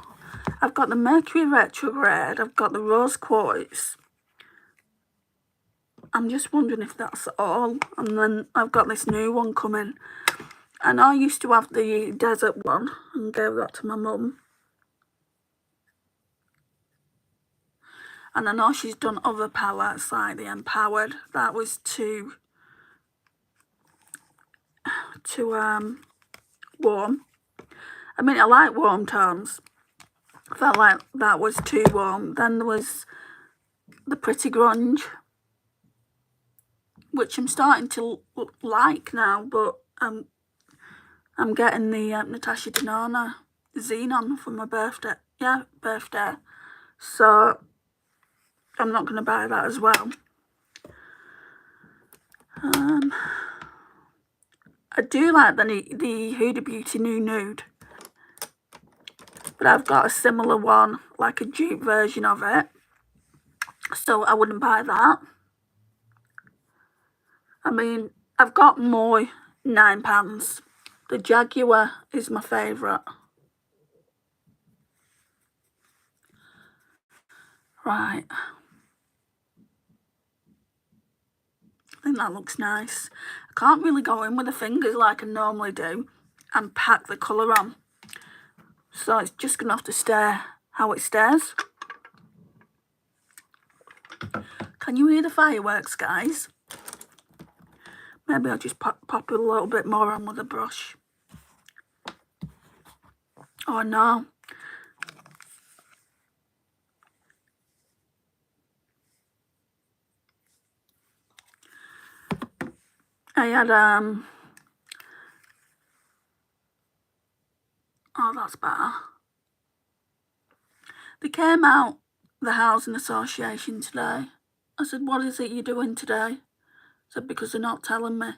I've got the Mercury Retrograde, I've got the Rose Quartz. I'm just wondering if that's all. And then I've got this new one coming. And I used to have the Desert one and gave that to my mum. And I know she's done other palettes like the Empowered. That was too warm. I mean, I like warm tones. I felt like that was too warm. Then there was the Pretty Grunge, which I'm starting to like now, but I'm getting the Natasha Denona Xenon for my birthday. Yeah, birthday. So I'm not going to buy that as well. I do like the Huda Beauty New Nude, but I've got a similar one, like a dupe version of it, so I wouldn't buy that. I mean, I've got more £9. The Jaguar is my favourite. Right. I think that looks nice. I can't really go in with the fingers like I normally do and pack the colour on. So it's just going to have to stare how it stares. Can you hear the fireworks, guys? Maybe I'll just pop a little bit more on with a brush. Oh no. I had, oh, that's better. They came out, the Housing Association, today. I said, what is it you're doing today? I said, because they're not telling me.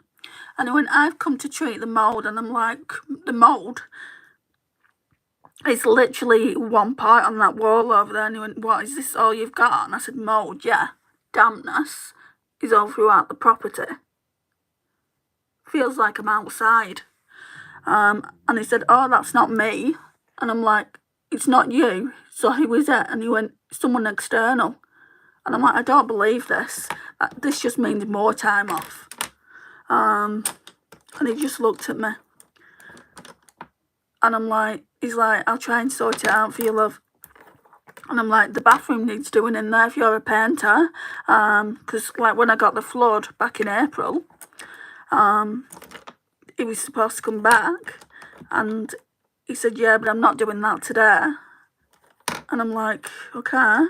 And he went, I've come to treat the mould. And I'm like, the mould? It's literally one part on that wall over there. And he went, what, is this all you've got? And I said, mould, yeah. Dampness is all throughout the property. Feels like I'm outside. And he said, oh, that's not me. And I'm like, it's not you. So who is it? And he went, someone external. And I'm like, I don't believe this. This just means more time off. And he just looked at me. And I'm like, he's like, I'll try and sort it out for you, love. And I'm like, the bathroom needs doing in there if you're a painter. Because like when I got the flood back in April, he was supposed to come back. And he said, yeah, but I'm not doing that today. And I'm like, okay.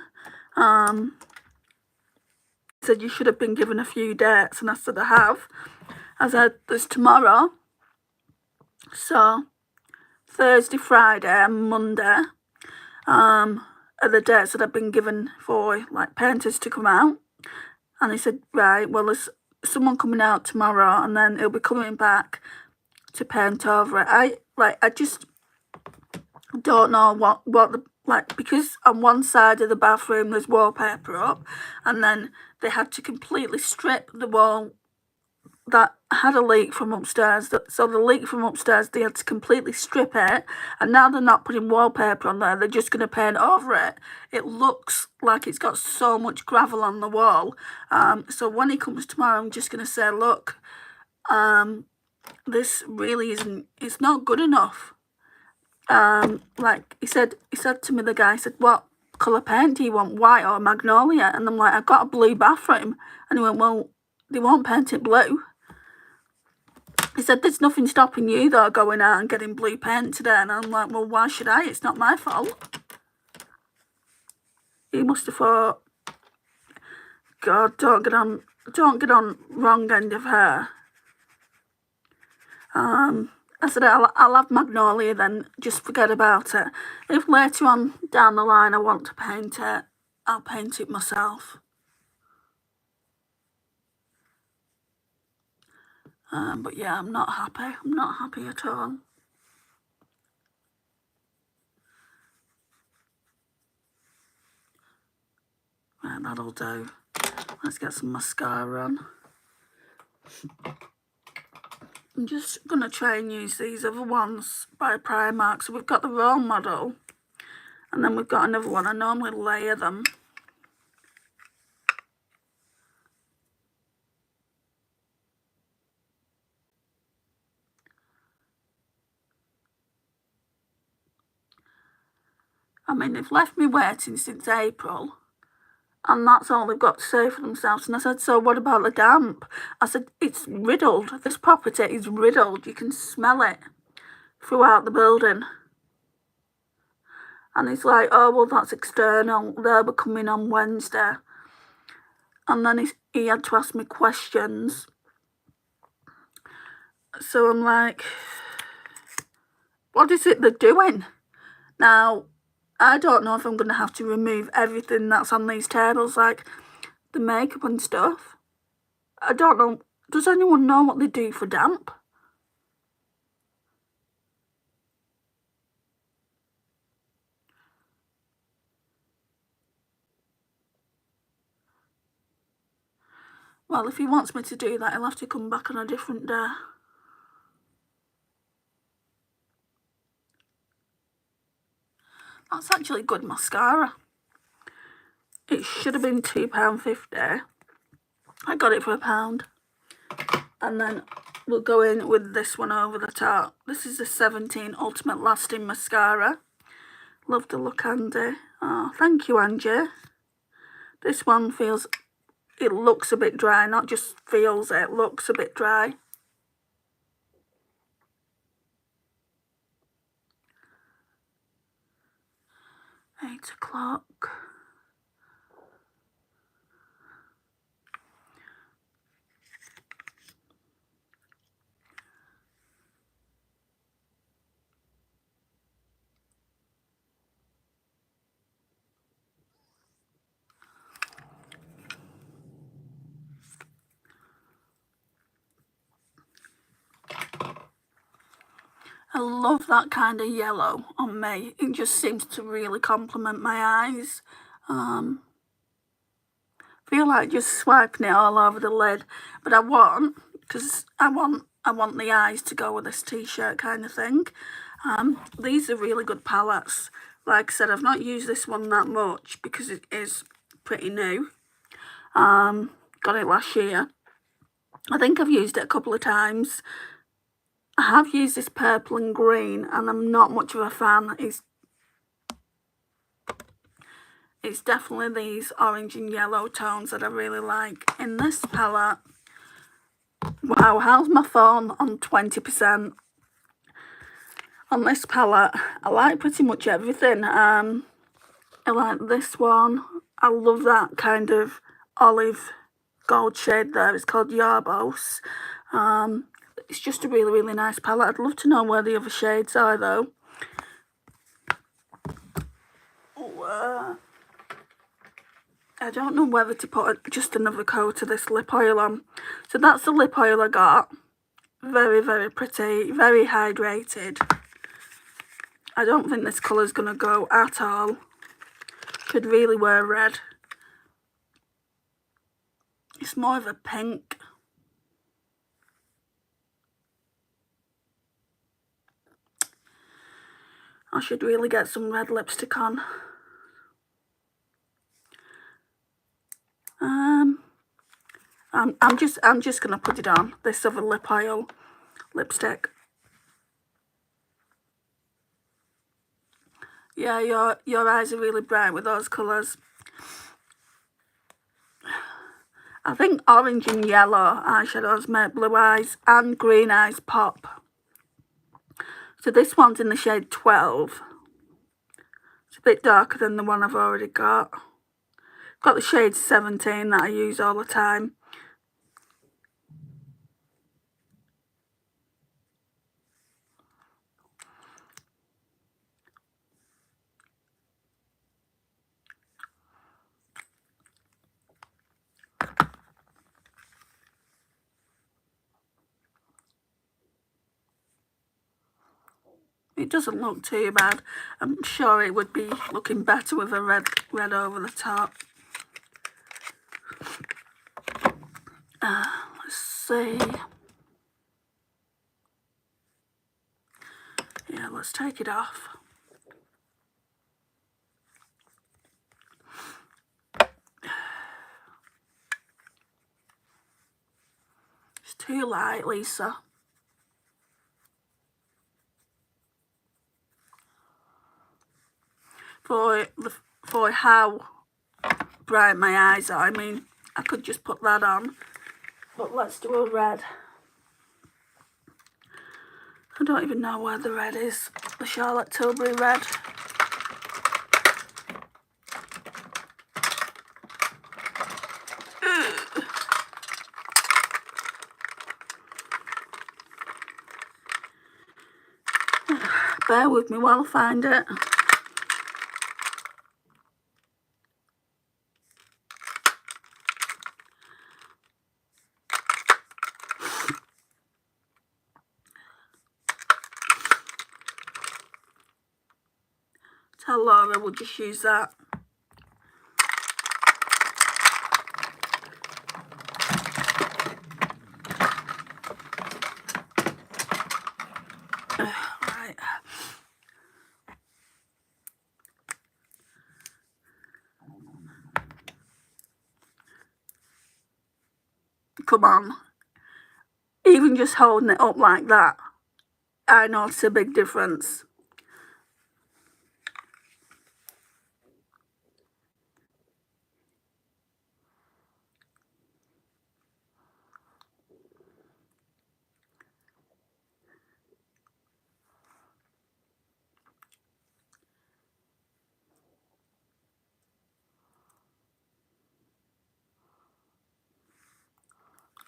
He said, you should have been given a few dates. And I said, I have. I said, there's tomorrow. So Thursday, Friday and Monday are the dates that I've been given for like painters to come out. And he said, right, well, there's someone coming out tomorrow and then he'll be coming back to paint over it. I just don't know what the, like, because on one side of the bathroom there's wallpaper up, and then they had to completely strip the wall that had a leak from upstairs. So the leak from upstairs, they had to completely strip it, and now they're not putting wallpaper on there, they're just going to paint over it. It looks like it's got so much gravel on the wall. So when he comes tomorrow, I'm just going to say, look, this really isn't, it's not good enough. Like he said to me, the guy said, what colour paint do you want, white or magnolia? And I'm like, I've got a blue bathroom. And he went, well, they won't paint it blue. He said, there's nothing stopping you though going out and getting blue paint today. And I'm like, well, why should I? It's not my fault. He must have thought, God, don't get on wrong end of her. I said, I'll have magnolia then, just forget about it. If later on down the line I want to paint it, I'll paint it myself. But yeah, I'm not happy. I'm not happy at all. Right, that'll do. Let's get some mascara on. I'm just going to try and use these other ones by Primark. So we've got the role model, and then we've got another one. I normally layer them. I mean, they've left me waiting since April, and that's all they've got to say for themselves. And I said, so what about the damp? I said, it's riddled. This property is riddled. You can smell it throughout the building. And he's like, oh, well, that's external. They'll be coming on Wednesday. And then he had to ask me questions. So I'm like, what is it they're doing? Now, I don't know if I'm going to have to remove everything that's on these tables, like the makeup and stuff. I don't know. Does anyone know what they do for damp? Well, if he wants me to do that, he'll have to come back on a different day. That's actually good mascara. It should have been £2.50. I got it for £1. And then we'll go in with this one over the top. This is the 17 Ultimate Lasting Mascara. Love the look, Andy. Oh, thank you, Angie. This one feels, it looks a bit dry, not just feels, it looks a bit dry. £8. I love that kind of yellow on me. It just seems to really complement my eyes. Feel like just swiping it all over the lid, but I want, because I want the eyes to go with this t-shirt kind of thing. These are really good palettes. Like I said, I've not used this one that much because it is pretty new. Got it last year. I think I've used it a couple of times. I have used this purple and green, and I'm not much of a fan. It's definitely these orange and yellow tones that I really like in this palette. Wow, how's my phone on 20%? On this palette, I like pretty much everything. I like this one. I love that kind of olive gold shade there. It's called Yarbos. It's just a really, really nice palette. I'd love to know where the other shades are, though. I don't know whether to put just another coat of this lip oil on. So that's the lip oil I got. Very, very pretty, very hydrated. I don't think this colour's going to go at all. Could really wear red. It's more of a pink. I should really get some red lipstick on. I'm just gonna put it on, this other lip oil lipstick. Yeah, your eyes are really bright with those colours. I think orange and yellow eyeshadows make blue eyes and green eyes pop. So this one's in the shade 12. It's a bit darker than the one I've already got. I've got the shade 17 that I use all the time. It doesn't look too bad. I'm sure it would be looking better with a red over the top. Let's see. Yeah, let's take it off. It's too light, Lisa. For how bright my eyes are, I mean, I could just put that on. But let's do a red. I don't even know where the red is. The Charlotte Tilbury red. Bear with me while I find it. tell Laura we'll just use that. Right. Come on. Even just holding it up like that, I notice a big difference.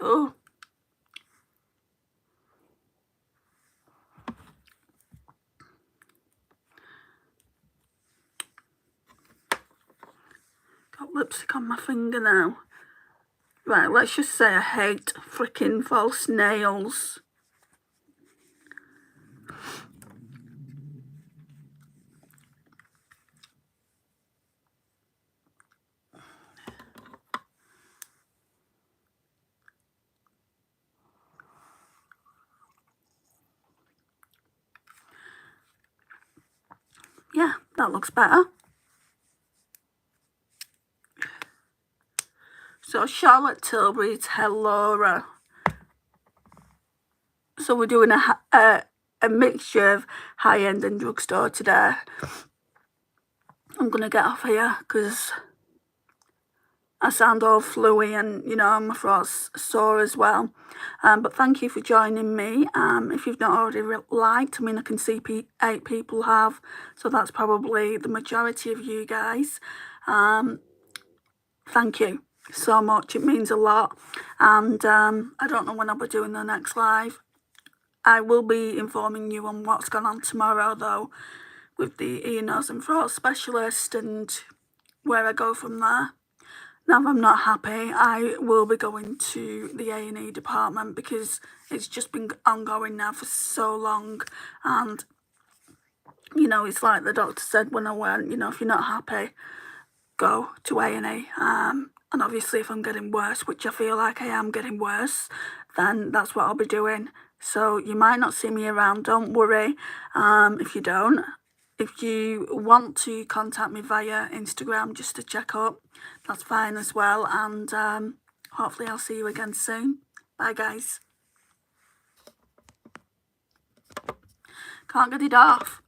Oh. Got lipstick on my finger now. Right, let's just say I hate freaking false nails. Yeah, that looks better. So Charlotte Tilbury, tell Laura. So we're doing a mixture of high-end and drugstore today. I'm going to get off here because I sound all fluey and, you know, my throat's sore as well. But thank you for joining me. If you've not already liked, I mean, I can see 8 people have, so that's probably the majority of you guys. Thank you so much. It means a lot. And I don't know when I'll be doing the next live. I will be informing you on what's going on tomorrow, though, with the ear, nose and throat specialist and where I go from there. Now, if I'm not happy, I will be going to the A&E department because it's just been ongoing now for so long. And, you know, it's like the doctor said when I went, you know, if you're not happy, go to A&E. And obviously if I'm getting worse, which I feel like I am getting worse, then that's what I'll be doing. So you might not see me around, don't worry if you don't. If you want to contact me via Instagram just to check up, that's fine as well. And hopefully I'll see you again soon. Bye, guys. Can't get it off.